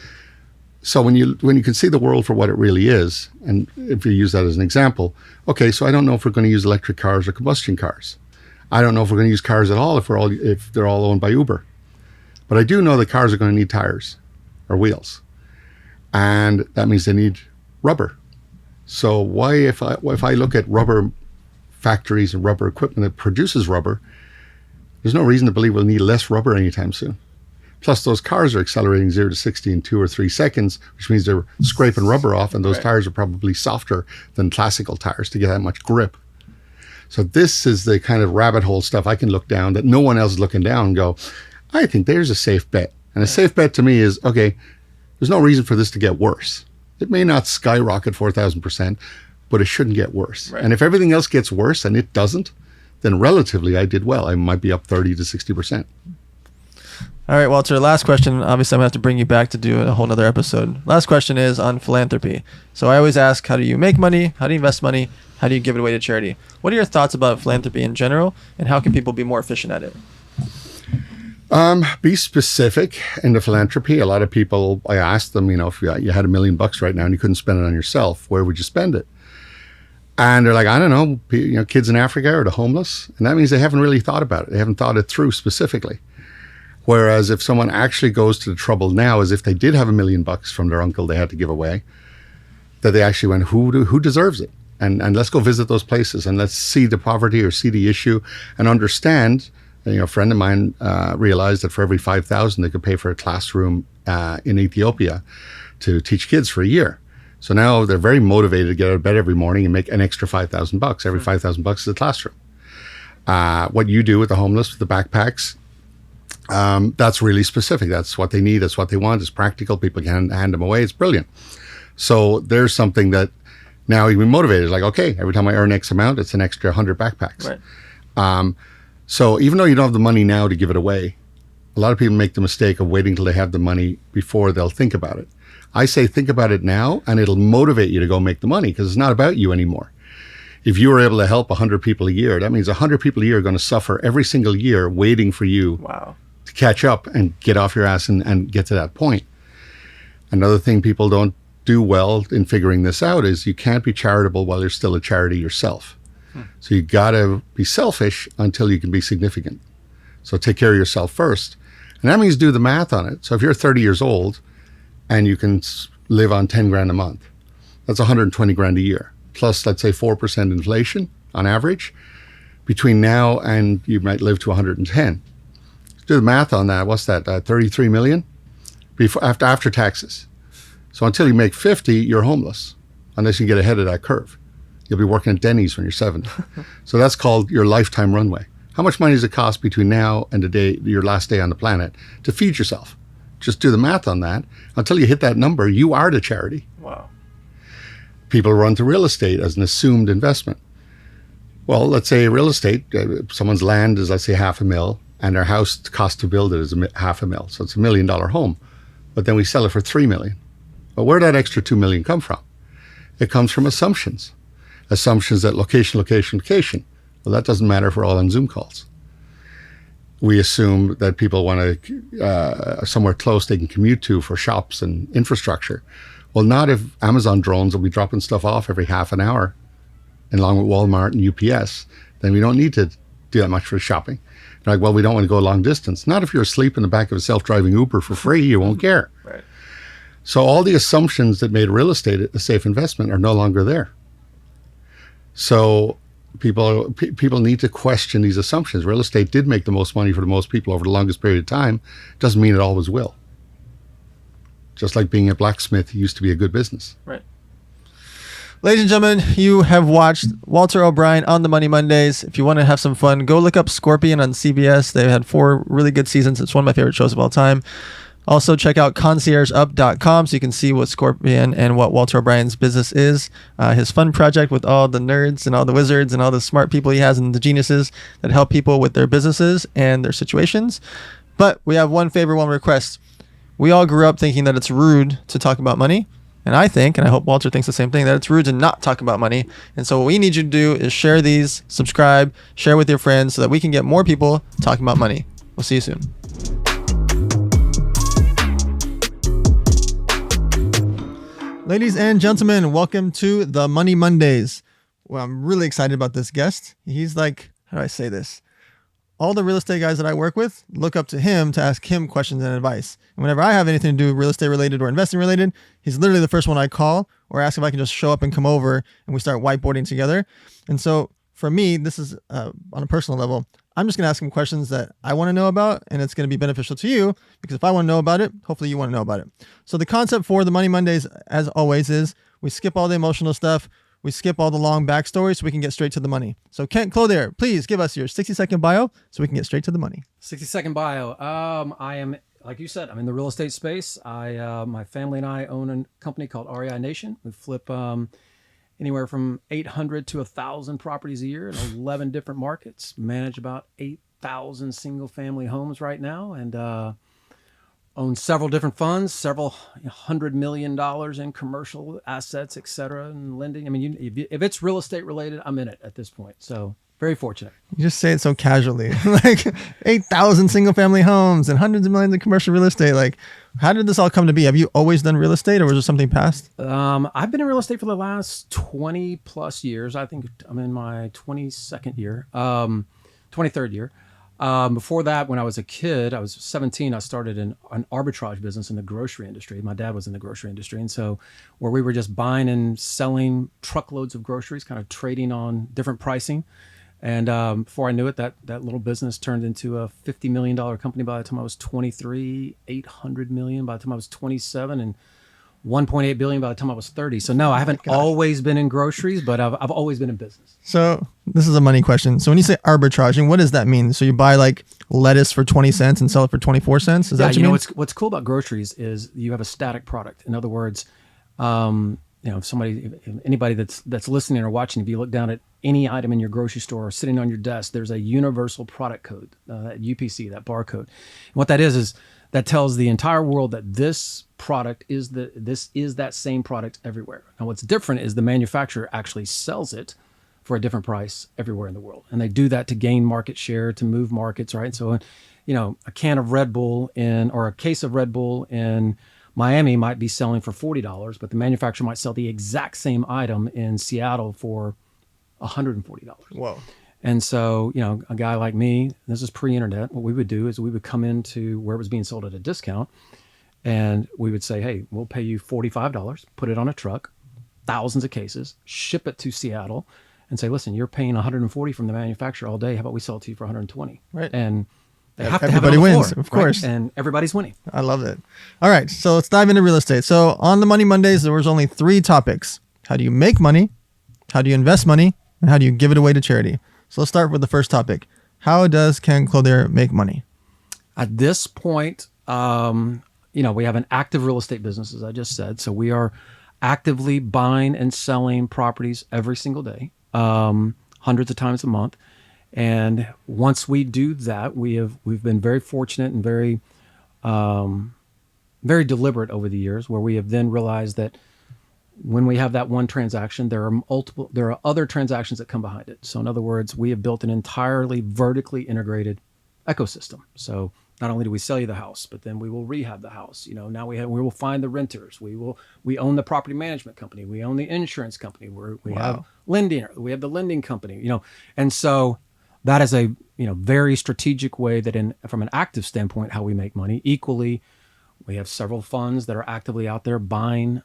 So when you can see the world for what it really is, and if you use that as an example, okay, so I don't know if we're going to use electric cars or combustion cars. I don't know if we're going to use cars at all if they're all owned by Uber. But I do know that cars are going to need tires or wheels. And that means they need rubber. So why, if I look at rubber factories and rubber equipment that produces rubber, there's no reason to believe we'll need less rubber anytime soon. Plus, those cars are accelerating 0 to 60 in 2 or 3 seconds, which means they're scraping rubber off, and those tires are probably softer than classical tires to get that much grip. So this is the kind of rabbit hole stuff I can look down that no one else is looking down and go, I think there's a safe bet. And a safe bet to me is, okay, there's no reason for this to get worse. It may not skyrocket 4,000%, but it shouldn't get worse. Right. And if everything else gets worse and it doesn't, then relatively I did well. I might be up 30 to 60%. All right, Walter, last question. Obviously, I'm going to have to bring you back to do a whole nother episode. Last question is on philanthropy. So I always ask, how do you make money? How do you invest money? How do you give it away to charity? What are your thoughts about philanthropy in general, and how can people be more efficient at it? Be specific in the philanthropy. A lot of people, I asked them, if you had $1 million right now and you couldn't spend it on yourself, where would you spend it? And they're like, I don't know, kids in Africa or the homeless. And that means they haven't really thought about it. They haven't thought it through specifically. Whereas if someone actually goes to the trouble now as if they did have $1 million from their uncle they had to give away, that they actually went, who deserves it? And let's go visit those places and let's see the poverty or see the issue and understand. A friend of mine realized that for every 5,000 they could pay for a classroom in Ethiopia to teach kids for a year. So now they're very motivated to get out of bed every morning and make an extra $5,000. Every $5,000 is a classroom. What you do with the homeless, with the backpacks, that's really specific. That's what they need. That's what they want. It's practical. People can hand them away. It's brilliant. So there's something that now you've been motivated. Like, okay, every time I earn X amount, it's an extra 100 backpacks. Right. So even though you don't have the money now to give it away, a lot of people make the mistake of waiting till they have the money before they'll think about it. I say think about it now, and it'll motivate you to go make the money, because it's not about you anymore. If you were able to help 100 people a year, that means 100 people a year are going to suffer every single year waiting for you to catch up and get off your ass and get to that point. Another thing people don't do well in figuring this out is you can't be charitable while you're still a charity yourself. So you got to be selfish until you can be significant. So take care of yourself first. And that means do the math on it. So if you're 30 years old and you can live on 10 grand a month, that's 120 grand a year. Plus, let's say 4% inflation on average. Between now and you might live to 110. Do the math on that. What's that? 33 million after taxes. So until you make 50, you're homeless, unless you get ahead of that curve. You'll be working at Denny's when you're 70. So that's called your lifetime runway. How much money does it cost between now and the day, your last day on the planet, to feed yourself? Just do the math on that. Until you hit that number, you are the charity. Wow. People run to real estate as an assumed investment. Well, let's say real estate, someone's land is, let's say, $500,000, and their house cost to build it is $500,000. So it's $1 million home. But then we sell it for $3 million. But where did that extra $2 million come from? It comes from assumptions. Assumptions that location. Well, that doesn't matter if we're all on Zoom calls. We assume that people want to somewhere close they can commute to for shops and infrastructure. Well, not if Amazon drones will be dropping stuff off every half an hour, and along with Walmart and UPS. Then we don't need to do that much for shopping. They're like, well, we don't want to go a long distance. Not if you're asleep in the back of a self-driving Uber for free, you won't care. Right. So all the assumptions that made real estate a safe investment are no longer there. So people need to question these assumptions. Real estate did make the most money for the most people over the longest period of time. Doesn't mean it always will. Just like being a blacksmith used to be a good business. Right. Ladies and gentlemen, you have watched Walter O'Brien on the Money Mondays. If you want to have some fun, go look up Scorpion on CBS. They've had 4 really good seasons. It's one of my favorite shows of all time. Also, check out conciergeup.com so you can see what Scorpion and what Walter O'Brien's business is. His fun project with all the nerds and all the wizards and all the smart people he has and the geniuses that help people with their businesses and their situations. But we have one favor, one request. We all grew up thinking that it's rude to talk about money. And I think, and I hope Walter thinks the same thing, that it's rude to not talk about money. And so what we need you to do is share these, subscribe, share with your friends so that we can get more people talking about money. We'll see you soon. Ladies and gentlemen, welcome to the Money Mondays. Well, I'm really excited about this guest. He's like, how do I say this? All the real estate guys that I work with look up to him to ask him questions and advice. And whenever I have anything to do real estate related or investing related, he's literally the first one I call or ask if I can just show up and come over and we start whiteboarding together. And so for me, this is on a personal level. I'm just going to ask him questions that I want to know about, and it's going to be beneficial to you because if I want to know about it, hopefully you want to know about it. So the concept for the Money Mondays, as always, is we skip all the emotional stuff. We skip all the long backstory so we can get straight to the money. So Kent Clothier, please give us your 60-second bio so we can get straight to the money. 60-second bio. I am, like you said, I'm in the real estate space. My family and I own a company called REI Nation. We flip anywhere from 800 to 1,000 properties a year in 11 different markets. Manage about 8,000 single-family homes right now, and own several different funds, several $100 million in commercial assets, et cetera, and lending. I mean, if it's real estate related, I'm in it at this point. So very fortunate. You just say it so casually, like 8,000 single family homes and hundreds of millions in commercial real estate. Like, how did this all come to be? Have you always done real estate or was there something past? I've been in real estate for the last 20 plus years. I think I'm in my 22nd year, 23rd year. Before that, when I was a kid, I was 17, I started an arbitrage business in the grocery industry. My dad was in the grocery industry. And so where we were just buying and selling truckloads of groceries, kind of trading on different pricing. And before I knew it, that little business turned into a $50 million company by the time I was 23, $800 million by the time I was 27. And 1.8 billion by the time I was 30. So no, I haven't always been in groceries, but I've always been in business. So this is a money question. So when you say arbitraging, what does that mean? So you buy like lettuce for 20 cents and sell it for 24 cents? Is that what you mean? What's cool about groceries is you have a static product. In other words, if anybody that's listening or watching, if you look down at any item in your grocery store or sitting on your desk, there's a universal product code, that UPC, that barcode. And what that is that tells the entire world that this product is that same product everywhere. Now, what's different is the manufacturer actually sells it for a different price everywhere in the world, and they do that to gain market share, to move markets, right? So, a can of Red Bull or a case of Red Bull in Miami might be selling for $40, but the manufacturer might sell the exact same item in Seattle for $140. Whoa. And so, a guy like me, this is pre-internet, what we would do is we would come into where it was being sold at a discount, and we would say, hey, we'll pay you $45, put it on a truck, thousands of cases, ship it to Seattle, and say, listen, you're paying $140 from the manufacturer all day. How about we sell it to you for $120? Right. And they have to Everybody have it on the wins, floor, of course. right? And everybody's winning. I love it. All right. So let's dive into real estate. So on the Money Mondays, there was only 3 topics. How do you make money? How do you invest money? And how do you give it away to charity? So let's start with the first topic. How does Ken Clothier make money? At this point, we have an active real estate business, as I just said. So we are actively buying and selling properties every single day, hundreds of times a month. And once we do that, we've been very fortunate and very, very deliberate over the years, where we have then realized that when we have that one transaction, there are other transactions that come behind it. So in other words, we have built an entirely vertically integrated ecosystem. So not only do we sell you the house, but then we will rehab the house. Now we will find the renters. We own the property management company. We own the insurance company. We have lending. We have the lending company. And so that is a very strategic way that from an active standpoint, how we make money. Equally, we have several funds that are actively out there buying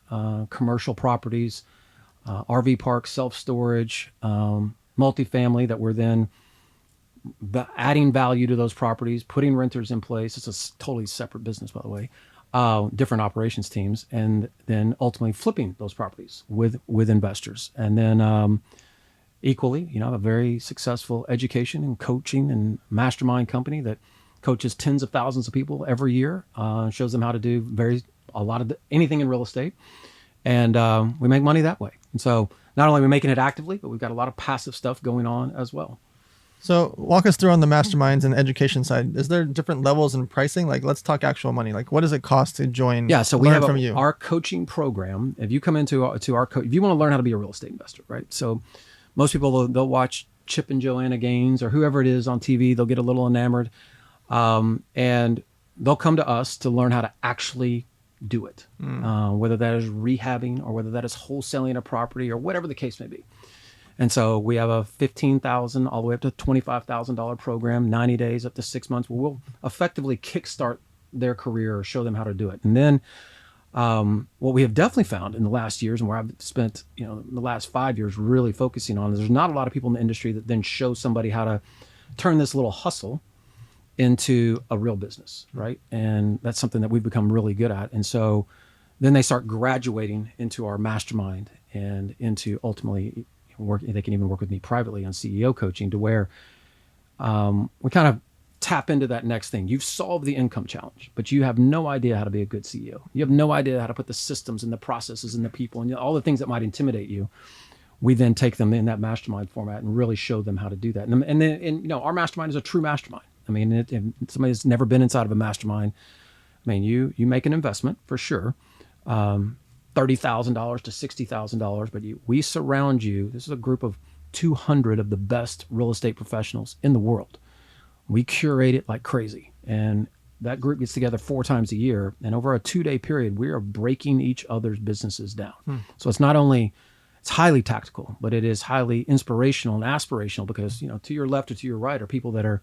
commercial properties, RV parks, self-storage, multifamily, that we're then adding value to those properties, putting renters in place. It's a totally separate business, by the way, different operations teams, and then ultimately flipping those properties with investors. And then equally, a very successful education and coaching and mastermind company that coaches tens of thousands of people every year, shows them how to do anything in real estate. And we make money that way. And so not only are we making it actively, but we've got a lot of passive stuff going on as well. So walk us through on the masterminds and education side. Is there different levels in pricing? Like, let's talk actual money. Like, what does it cost to join? Yeah, so we have from you? Our coaching program. If you come into our if you want to learn how to be a real estate investor, right? So most people, they'll watch Chip and Joanna Gaines or whoever it is on TV. They'll get a little enamored. And they'll come to us to learn how to actually do it, whether that is rehabbing or whether that is wholesaling a property or whatever the case may be. And so we have a $15,000 all the way up to $25,000 program, 90 days up to 6 months, where we'll effectively kickstart their career or show them how to do it. And then what we have definitely found in the last years, and where I've spent the last 5 years really focusing on, is there's not a lot of people in the industry that then show somebody how to turn this little hustle into a real business, right? And that's something that we've become really good at. And so then they start graduating into our mastermind and into ultimately they can even work with me privately on CEO coaching, to where we kind of tap into that next thing. You've solved the income challenge, but you have no idea how to be a good CEO. You have no idea how to put the systems and the processes and the people and all the things that might intimidate you. We then take them in that mastermind format and really show them how to do that. And then our mastermind is a true mastermind. I mean, if somebody that's never been inside of a mastermind, you make an investment for sure, $30,000 to $60,000, but we surround you. This is a group of 200 of the best real estate professionals in the world. We curate it like crazy, and that group gets together 4 times a year. And over a 2-day period, we are breaking each other's businesses down. So it's not only it's highly tactical, but it is highly inspirational and aspirational, because to your left or to your right are people that are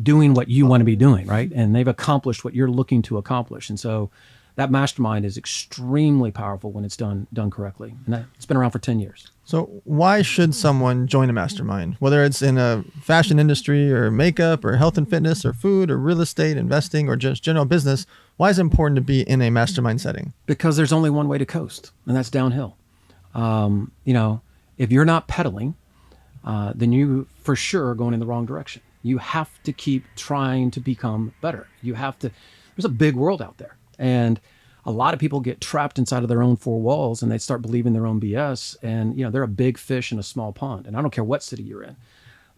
doing what you want to be doing, right? And they've accomplished what you're looking to accomplish. And so that mastermind is extremely powerful when it's done correctly. And it's been around for 10 years. So why should someone join a mastermind? Whether it's in a fashion industry or makeup or health and fitness or food or real estate, investing, or just general business, why is it important to be in a mastermind setting? Because there's only one way to coast, and that's downhill. If you're not pedaling, then you for sure are going in the wrong direction. You have to keep trying to become better. There's a big world out there. And a lot of people get trapped inside of their own four walls and they start believing their own BS. And, they're a big fish in a small pond. And I don't care what city you're in.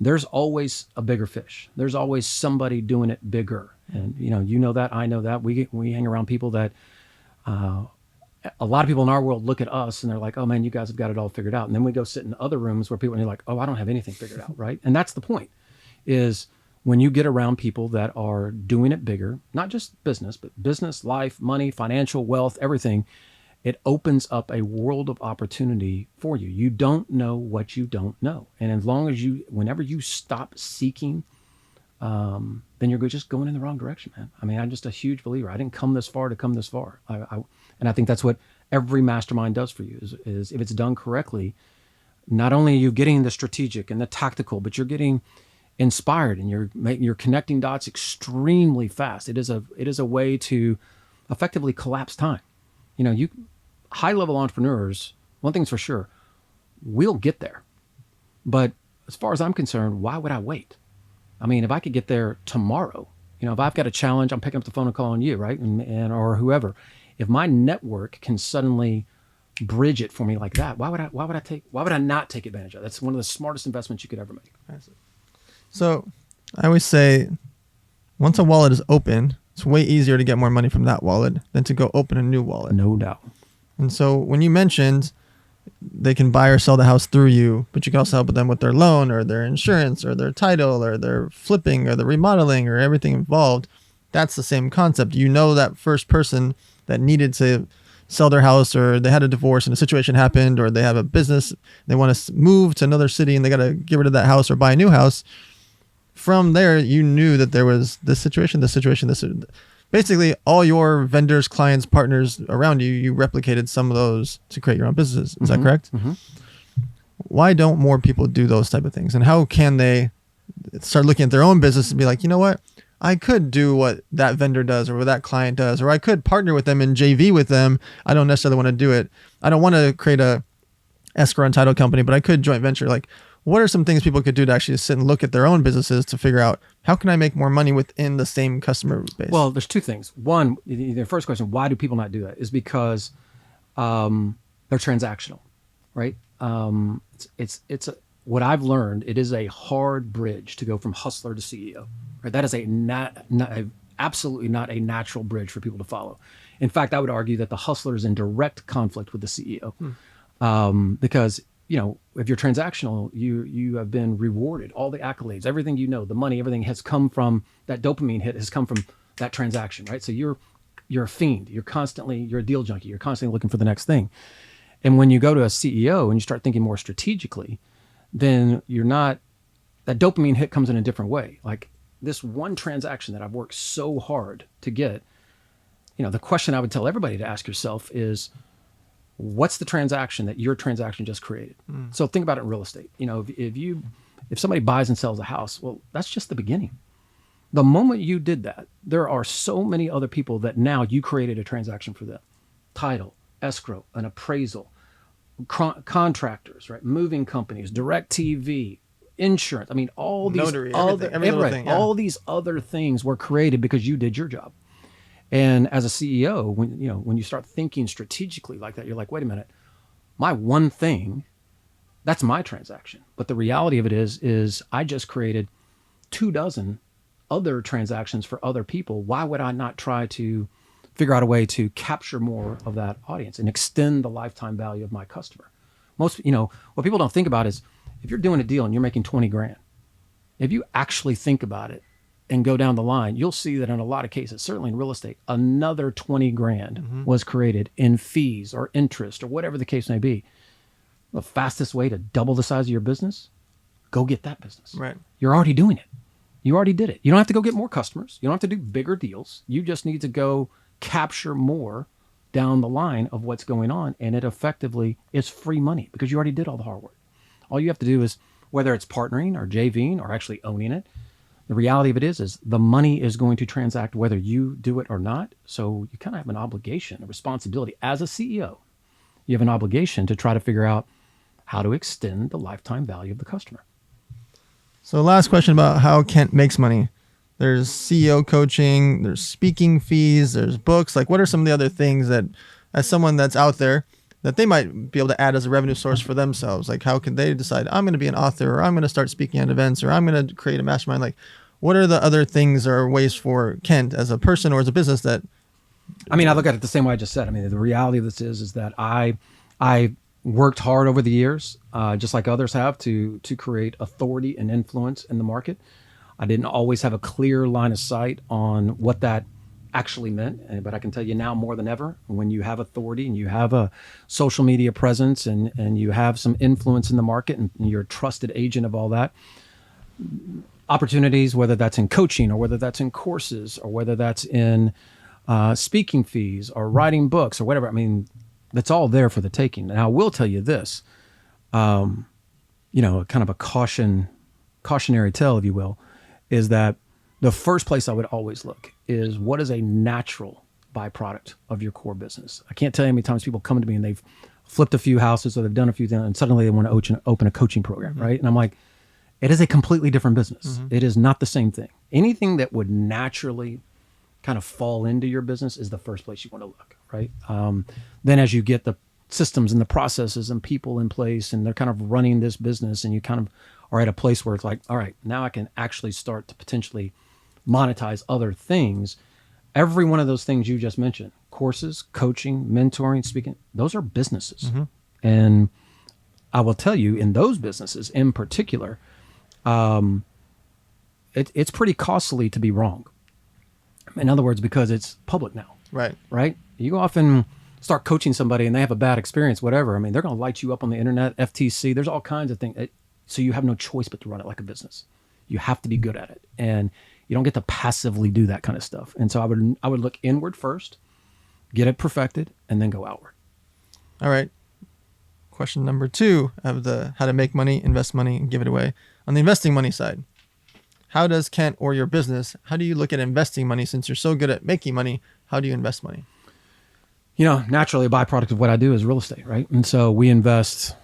There's always a bigger fish. There's always somebody doing it bigger. And, you know that, I know that. We hang around people that, a lot of people in our world look at us and they're like, oh man, you guys have got it all figured out. And then we go sit in other rooms where people, and you're like, oh, I don't have anything figured out, right? And that's the point, is when you get around people that are doing it bigger, not just business, but business, life, money, financial, wealth, everything, it opens up a world of opportunity for you. You don't know what you don't know. And as long as whenever you stop seeking, then you're just going in the wrong direction, man. I mean, I'm just a huge believer. I didn't come this far to come this far. And I think that's what every mastermind does for you is if it's done correctly, not only are you getting the strategic and the tactical, but you're getting inspired and you're connecting dots extremely fast. It is a way to effectively collapse time. You high level entrepreneurs, one thing's for sure, we'll get there. But as far as I'm concerned, why would I wait? I mean, if I could get there tomorrow, if I've got a challenge, I'm picking up the phone and calling you, right? And or whoever. If my network can suddenly bridge it for me like that, why would I not take advantage of it? That's one of the smartest investments you could ever make. So I always say, once a wallet is open, it's way easier to get more money from that wallet than to go open a new wallet. No doubt. And so when you mentioned they can buy or sell the house through you, but you can also help them with their loan or their insurance or their title or their flipping or the remodeling or everything involved, that's the same concept. That first person that needed to sell their house, or they had a divorce and a situation happened, or they have a business, they want to move to another city and they got to get rid of that house or buy a new house. From there, you knew that there was this situation. Basically, all your vendors, clients, partners around you, you replicated some of those to create your own businesses. Is that correct? Mm-hmm. Why don't more people do those type of things? And how can they start looking at their own business and be like, you know what? I could do what that vendor does or what that client does, or I could partner with them and JV with them. I don't necessarily want to do it. I don't want to create a escrow and title company, but I could joint venture. Like, what are some things people could do to actually sit and look at their own businesses to figure out how can I make more money within the same customer base? Well, there's two things. One, the first question, why do people not do that? Is because they're transactional, right? What I've learned, it is a hard bridge to go from hustler to CEO. Right? That is absolutely not a natural bridge for people to follow. In fact, I would argue that the hustler is in direct conflict with the CEO, because if you're transactional, you have been rewarded. All the accolades, everything the money, everything has come from that dopamine hit, has come from that transaction, right? So you're a fiend. You're a deal junkie. You're constantly looking for the next thing. And when you go to a CEO and you start thinking more strategically, then that dopamine hit comes in a different way. Like this one transaction that I've worked so hard to get, the question I would tell everybody to ask yourself is, what's the transaction that your transaction just created? So think about it in real estate. If somebody buys and sells a house, well, that's just the beginning. The moment you did that, there are so many other people that now you created a transaction for them. Title, escrow, an appraisal, contractors, right? Moving companies, direct TV, insurance. I mean, all these notary, other everything, all these other things were created because you did your job. And as a CEO, when you start thinking strategically like that, you're like, wait a minute, my one thing, that's my transaction. But the reality of it is I just created 24 other transactions for other people. Why would I not try to figure out a way to capture more of that audience and extend the lifetime value of my customer? What people don't think about is, if you're doing a deal and you're making 20 grand, if you actually think about it and go down the line, you'll see that in a lot of cases, certainly in real estate, another 20 grand was created in fees or interest or whatever the case may be. The fastest way to double the size of your business, go get that business. Right. You're already doing it. You already did it. You don't have to go get more customers. You don't have to do bigger deals. You just need to go capture more down the line of what's going on. And it effectively is free money because you already did all the hard work. All you have to do is, whether it's partnering or JVing or actually owning it, the reality of it is the money is going to transact whether you do it or not. So you kind of have an obligation, a responsibility as a CEO. You have an obligation to try to figure out how to extend the lifetime value of the customer. So last question about how Kent makes money. There's CEO coaching, there's speaking fees, there's books. Like, what are some of the other things that, as someone that's out there, that they might be able to add as a revenue source for themselves? Like, how can they decide, I'm going to be an author, or I'm going to start speaking at events, or I'm going to create a mastermind? Like, what are the other things or ways for Kent as a person or as a business that... I mean, I look at it the same way I just said. I mean, the reality of this is that I worked hard over the years, just like others have, to create authority and influence in the market. I didn't always have a clear line of sight on what that actually meant, but I can tell you now more than ever, when you have authority and you have a social media presence and you have some influence in the market and you're a trusted agent of all that, opportunities, whether that's in coaching or whether that's in courses or whether that's in speaking fees or writing books or whatever, I mean, that's all there for the taking. Now, I will tell you this, kind of a cautionary tale, if you will, is that the first place I would always look is what is a natural byproduct of your core business. I can't tell you how many times people come to me and they've flipped a few houses or they've done a few things and suddenly they want to open a coaching program, right? And I'm like, it is a completely different business. It is not the same thing. Anything that would naturally kind of fall into your business is the first place you want to look, right? Then as you get the systems and the processes and people in place and they're kind of running this business and you kind of are at a place where it's like, all right, now I can actually start to potentially monetize other things. Every one of those things you just mentioned, courses, coaching, mentoring, speaking, those are businesses. And I will tell you, in those businesses in particular, it's pretty costly to be wrong. In other words, because it's public now. Right? You go off and start coaching somebody and they have a bad experience, whatever. I mean, they're going to light you up on the internet, FTC. There's all kinds of things. So you have no choice but to run it like a business. You have to be good at it. And you don't get to passively do that kind of stuff. And so I would look inward first, get it perfected, and then go outward. All right. Question number 2 of the how to make money, invest money, and give it away. On the investing money side, how does Kent or your business, how do you look at investing money? Since you're so good at making money, how do you invest money? Naturally, a byproduct of what I do is real estate, right? And so we invest,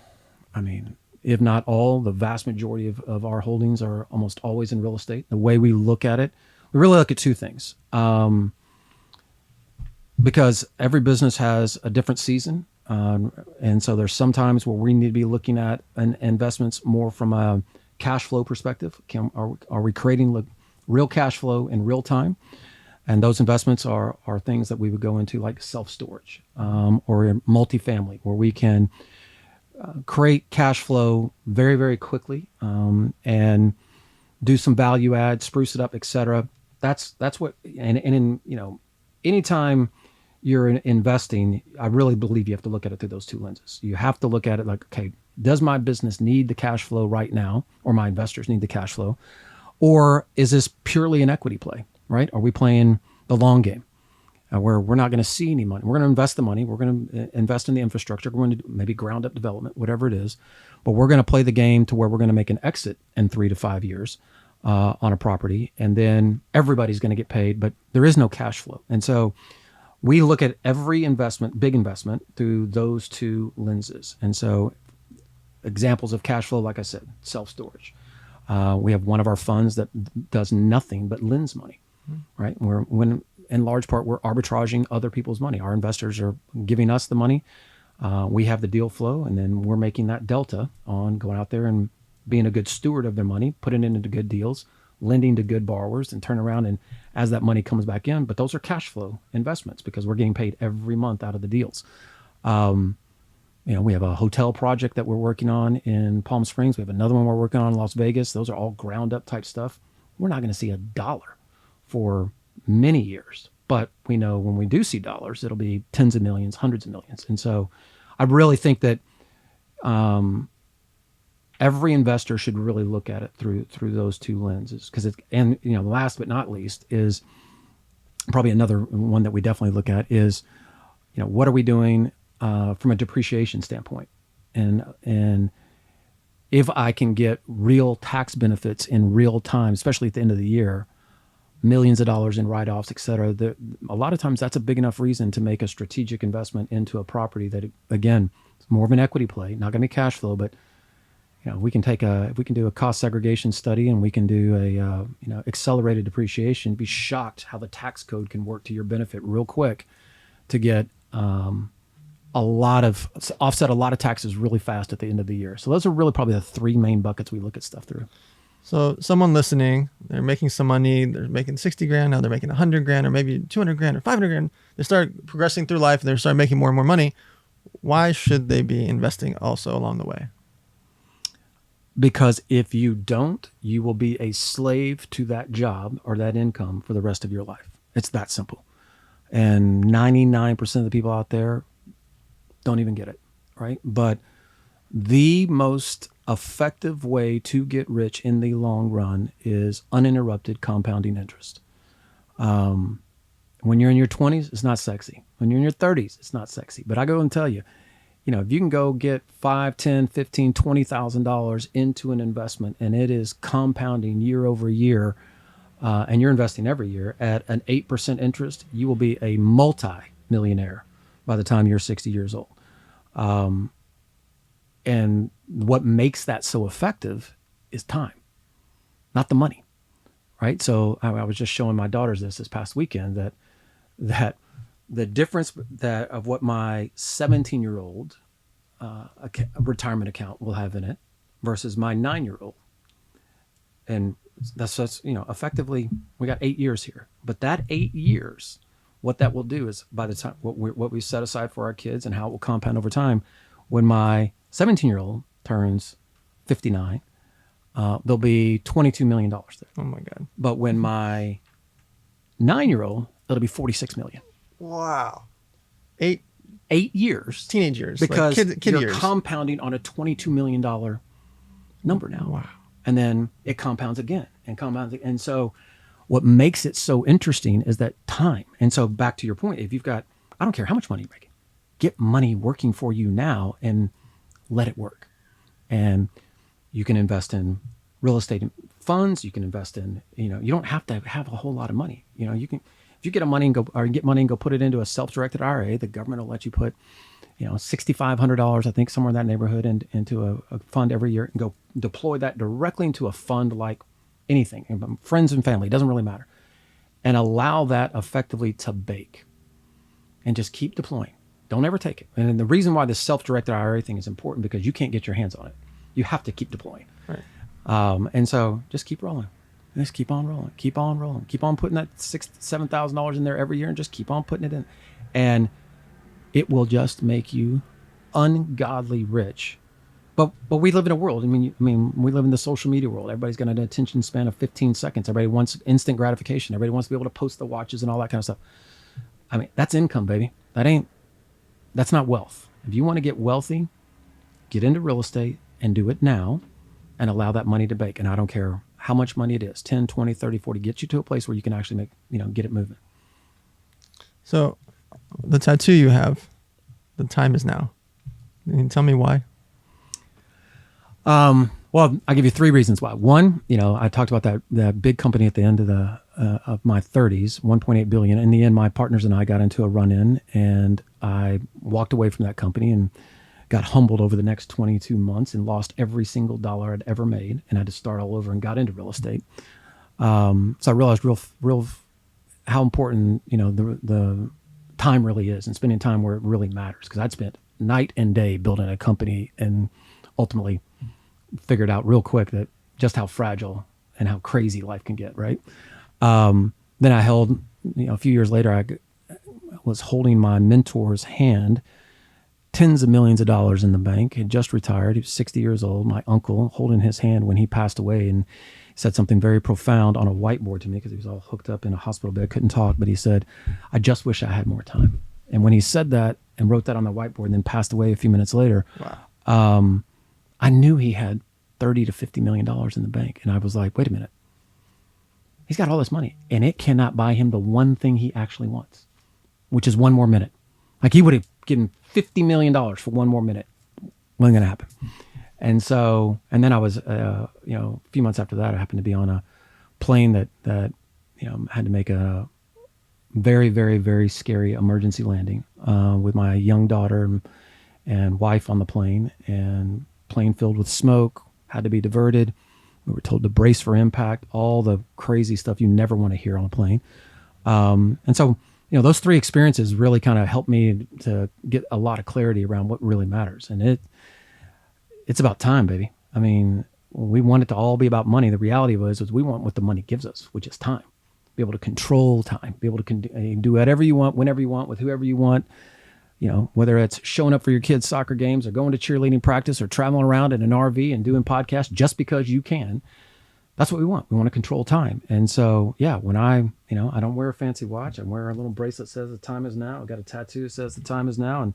if not all, the vast majority of our holdings are almost always in real estate. The way we look at it, we really look at 2 things. Because every business has a different season. And so there's some times where we need to be looking at investments more from a cash flow perspective. Are we creating real cash flow in real time? And those investments are things that we would go into like self-storage or multifamily, where we can create cash flow very, very quickly and do some value add, spruce it up, et cetera. That's what, anytime you're investing, I really believe you have to look at it through those 2 lenses. You have to look at it like, okay, does my business need the cash flow right now, or my investors need the cash flow? Or is this purely an equity play, right? Are we playing the long game where we're not going to see any money? We're going to invest the money. We're going to invest in the infrastructure. We're going to maybe ground up development, whatever it is. But we're going to play the game to where we're going to make an exit in 3 to 5 years on a property. And then everybody's going to get paid, but there is no cash flow. And so we look at every investment, big investment, through those 2 lenses. And so examples of cash flow, like I said, self-storage. We have one of our funds that does nothing but lends money, right? In large part, we're arbitraging other people's money. Our investors are giving us the money. We have the deal flow, and then we're making that delta on going out there and being a good steward of their money, putting it into good deals, lending to good borrowers, and turn around and as that money comes back in. But those are cash flow investments because we're getting paid every month out of the deals. We have a hotel project that we're working on in Palm Springs. We have another one we're working on in Las Vegas. Those are all ground up type stuff. We're not going to see a dollar for many years, but we know when we do see dollars, it'll be tens of millions, hundreds of millions. And so I really think that every investor should really look at it through those 2 lenses. Last but not least is probably another one that we definitely look at is, what are we doing from a depreciation standpoint, and if I can get real tax benefits in real time, especially at the end of the year, millions of dollars in write-offs, et cetera, a lot of times that's a big enough reason to make a strategic investment into a property that, again, is more of an equity play, not going to be cash flow, but we can do a cost segregation study, and we can do a accelerated depreciation. Be shocked how the tax code can work to your benefit real quick to get offset a lot of taxes really fast at the end of the year. So those are really probably the three main buckets we look at stuff through. So someone listening, they're making some money, they're making 60 grand, now they're making 100 grand, or maybe 200 grand or 500 grand. They start progressing through life and they start making more and more money. Why should they be investing also along the way? Because if you don't, you will be a slave to that job or that income for the rest of your life. It's that simple. And 99% of the people out there don't even get it, right? But the most effective way to get rich in the long run is uninterrupted compounding interest. When you're in your 20s, it's not sexy. When you're in your 30s, it's not sexy. But I go and tell you, if you can go get $5, $10, $15, $20,000 into an investment and it is compounding year over year, and you're investing every year at an 8% interest, you will be a multi-millionaire by the time you're 60 years old. And what makes that so effective is time, not the money, right? So I was just showing my daughters this past weekend that the difference of what my 17-year-old retirement account will have in it versus my 9-year-old. And that's effectively, we got 8 years here. But that 8 years, what that will do is by the time, what we set aside for our kids and how it will compound over time, when my 17-year-old turns 59, there'll be $22 million there. Oh my God. But when my 9-year-old, it'll be $46 million. Wow. 8 years. Teenage years. Because like kid you're years. compounding on a $22 million number now. Wow. And then it compounds again and compounds again. And so what makes it so interesting is that time. And so back to your point, if you've got, I don't care how much money you're making, get money working for you now and let it work. And you can invest in real estate funds. You can invest in, you don't have to have a whole lot of money. You can, if you get money and go put it into a self-directed IRA, the government will let you put, $6,500, I think, somewhere in that neighborhood, into a fund every year, and go deploy that directly into a fund like anything, friends and family, it doesn't really matter, and allow that effectively to bake, and just keep deploying. Don't ever take it. And the reason why this self-directed IRA thing is important, because you can't get your hands on it. You have to keep deploying. Right. And so just keep rolling. Just keep on rolling. Keep on rolling. Keep on putting that $6,000 to $7,000 in there every year, and just keep on putting it in. And it will just make you ungodly rich. But we live in a world. I mean, we live in the social media world. Everybody's got an attention span of 15 seconds. Everybody wants instant gratification. Everybody wants to be able to post the watches and all that kind of stuff. I mean, that's income, baby. That's not wealth. If you want to get wealthy, get into real estate and do it now and allow that money to bake. And I don't care how much money it is, 10, 20, 30, 40, get you to a place where you can actually get it moving. So the tattoo you have, the time is now. Can you tell me why? Well, I'll give you 3 reasons why. One, I talked about that big company at the end of my 30s, 1.8 billion. In the end, my partners and I got into a run-in, and I walked away from that company and got humbled over the next 22 months and lost every single dollar I'd ever made, and had to start all over and got into real estate. So I realized real how important the time really is, and spending time where it really matters. Because I'd spent night and day building a company, and ultimately figured out real quick that just how fragile and how crazy life can get, right? Then I held, a few years later, I was holding my mentor's hand, tens of millions of dollars in the bank, had just retired. He was 60 years old, my uncle, holding his hand when he passed away, and said something very profound on a whiteboard to me, because he was all hooked up in a hospital bed, couldn't talk, but he said, "I just wish I had more time." And when he said that and wrote that on the whiteboard and then passed away a few minutes later, wow. I knew he had $30 to $50 million in the bank. And I was like, wait a minute. He's got all this money, and it cannot buy him the one thing he actually wants, which is one more minute. Like, he would have given $50 million for one more minute. Wasn't going to happen. And so, and then I was, a few months after that, I happened to be on a plane that had to make a very, very, very scary emergency landing with my young daughter and wife on the plane, and plane filled with smoke, had to be diverted. We were told to brace for impact, all the crazy stuff you never want to hear on a plane. And so, those three experiences really kind of helped me to get a lot of clarity around what really matters. And it's about time, baby. I mean, we want it to all be about money. The reality was we want what the money gives us, which is time. Be able to control time, be able to do whatever you want, whenever you want, with whoever you want. Whether it's showing up for your kids' soccer games or going to cheerleading practice or traveling around in an RV and doing podcasts just because you can. That's what we want. We want to control time. And so, yeah, when I don't wear a fancy watch. I wear a little bracelet that says the time is now. I've got a tattoo that says the time is now. And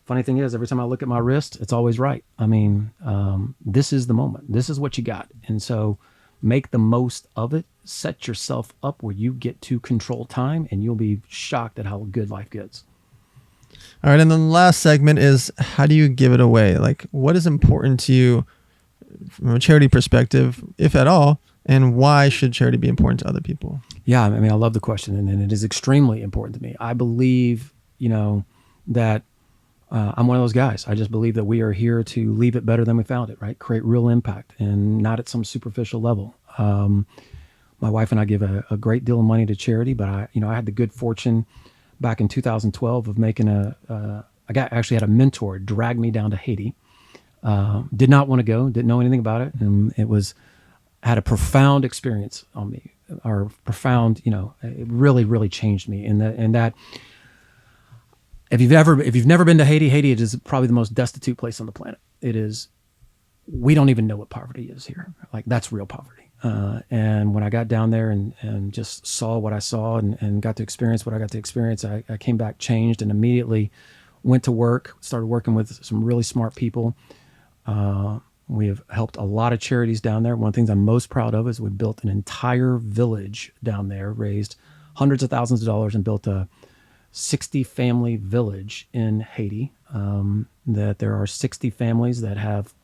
funny thing is, every time I look at my wrist, it's always right. I mean, this is the moment. This is what you got. And so make the most of it. Set yourself up where you get to control time, and you'll be shocked at how good life gets. All right. And then the last segment is, how do you give it away? Like, what is important to you from a charity perspective, if at all, and why should charity be important to other people? Yeah. I mean, I love the question, and it is extremely important to me. I believe, that I'm one of those guys. I just believe that we are here to leave it better than we found it, right? Create real impact, and not at some superficial level. My wife and I give a great deal of money to charity, but I had the good fortune back in 2012 of making actually had a mentor drag me down to Haiti. Did not want to go, didn't know anything about it. And had a profound experience on me, or profound, it really, really changed me in that if you've never been to Haiti, it is probably the most destitute place on the planet. It is, we don't even know what poverty is here. Like, that's real poverty. And when I got down there and just saw what I saw and got to experience what I got to experience, I came back changed, and immediately went to work, started working with some really smart people. We have helped a lot of charities down there. One of the things I'm most proud of is we built an entire village down there, raised hundreds of thousands of dollars, and built a 60-family village in Haiti. That there are 60 families that have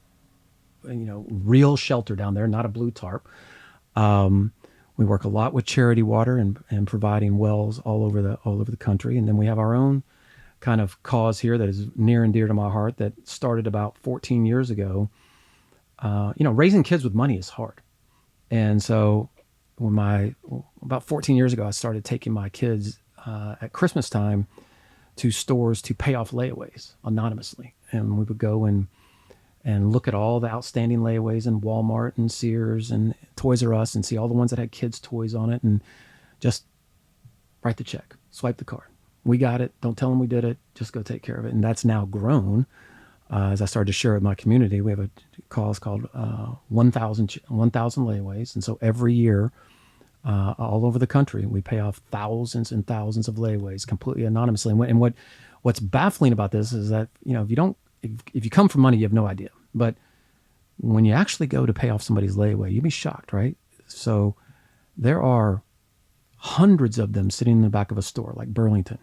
real shelter down there, not a blue tarp. We work a lot with charity water and providing wells all over the country. And then we have our own kind of cause here that is near and dear to my heart, that started about 14 years ago. Raising kids with money is hard. And so about 14 years ago, I started taking my kids at Christmas time to stores to pay off layaways anonymously. And we would go and look at all the outstanding layaways in Walmart and Sears and Toys R Us, and see all the ones that had kids' toys on it, and just write the check, swipe the card. We got it. Don't tell them we did it. Just go take care of it. And that's now grown. As I started to share with my community, we have a cause called 1,000 layaways. And so every year, all over the country, we pay off thousands and thousands of layaways completely anonymously. And what's baffling about this is that, if you come from money, you have no idea. But when you actually go to pay off somebody's layaway, you'd be shocked, right? So there are hundreds of them sitting in the back of a store like Burlington.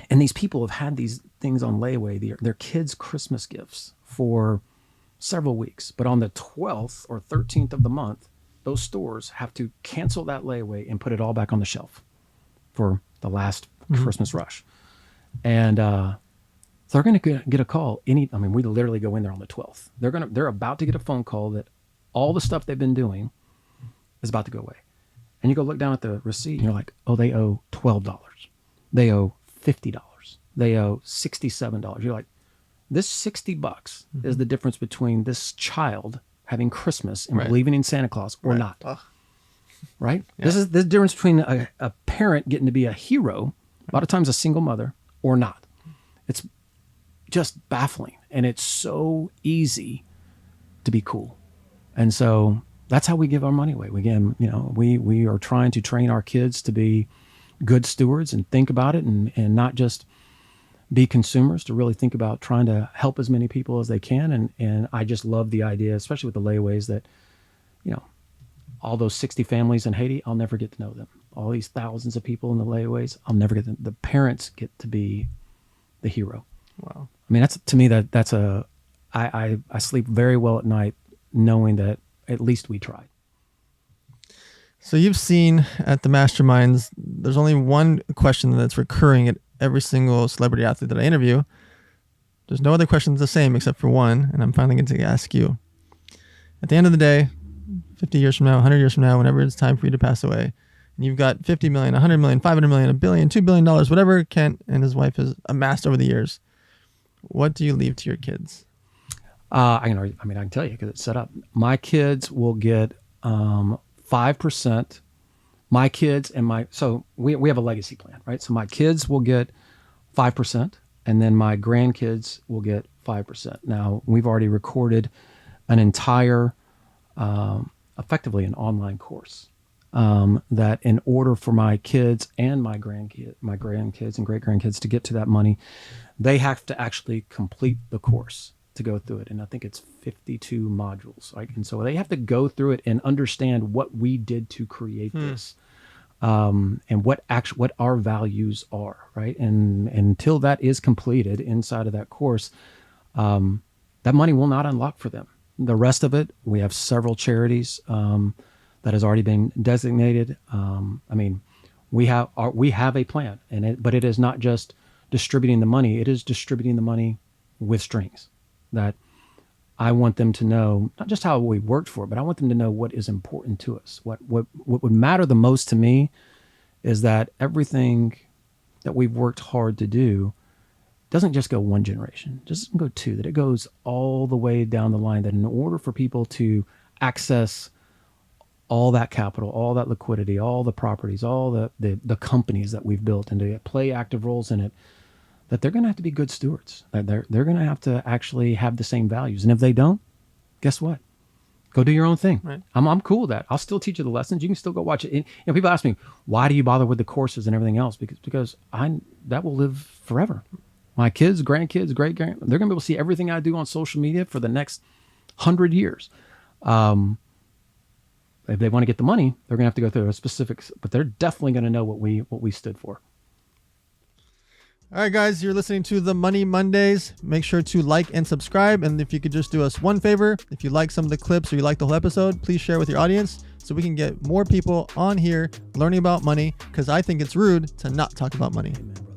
And these people have had these things on layaway, their kids' Christmas gifts, for several weeks. But on the 12th or 13th of the month, those stores have to cancel that layaway and put it all back on the shelf for the last Christmas rush. And so they're going to get a call. We literally go in there on the 12th. They're about to get a phone call that all the stuff they've been doing is about to go away. And you go look down at the receipt, and you're like, oh, they owe $12. They owe $50. They owe $67. You're like, this $60 is the difference between this child having Christmas and believing in Santa Claus or not. Right? Yeah. This is the difference between a parent getting to be a hero, a lot of times a single mother, or not. It's just baffling. And it's so easy to be cool. And so that's how we give our money away. We are trying to train our kids to be good stewards and think about it, and not just be consumers, to really think about trying to help as many people as they can. And I just love the idea, especially with the layaways, that, all those 60 families in Haiti, I'll never get to know them. All these thousands of people in the layaways, I'll never get them. The parents get to be the hero. Wow. I mean, that's to me that's a I sleep very well at night knowing that at least we tried. So you've seen at the masterminds, there's only one question that's recurring at every single celebrity athlete that I interview. There's no other questions the same except for one, and I'm finally going to ask you. At the end of the day, 50 years from now, 100 years from now, whenever it's time for you to pass away, and you've got 50 million, 100 million, 500 million, $1 billion, $2 billion, whatever Kent and his wife has amassed over the years, what do you leave to your kids? I can tell you because it's set up. My kids will get 5%. My kids and so we have a legacy plan, right? So my kids will get 5%, and then my grandkids will get 5%. Now we've already recorded an entire, effectively an online course, that in order for my kids and my grandkids and great grandkids to get to that money, they have to actually complete the course to go through it. And I think it's 52 modules. Right? And so they have to go through it and understand what we did to create this, and what our values are. Right. And until that is completed inside of that course, that money will not unlock for them. The rest of it, we have several charities, that has already been designated. We have a plan, but it is not just distributing the money. It is distributing the money with strings. That I want them to know not just how we worked for it, but I want them to know what is important to us. What would matter the most to me is that everything that we've worked hard to do doesn't just go one generation, just go two, that it goes all the way down the line, that in order for people to access all that capital, all that liquidity, all the properties, all the companies that we've built, and to play active roles in it, that they're going to have to be good stewards. That they're going to have to actually have the same values. And if they don't, guess what? Go do your own thing. Right. I'm cool with that. I'll still teach you the lessons. You can still go watch it. And people ask me, why do you bother with the courses and everything else? Because that will live forever. My kids, grandkids, great-grand, they're going to be able to see everything I do on social media for the next 100 years. If they want to get the money, they're going to have to go through the specifics, but they're definitely going to know what we stood for. All right, guys, you're listening to the Money Mondays. Make sure to like and subscribe. And if you could just do us one favor, if you like some of the clips or you like the whole episode, please share with your audience so we can get more people on here learning about money, because I think it's rude to not talk about money. Amen.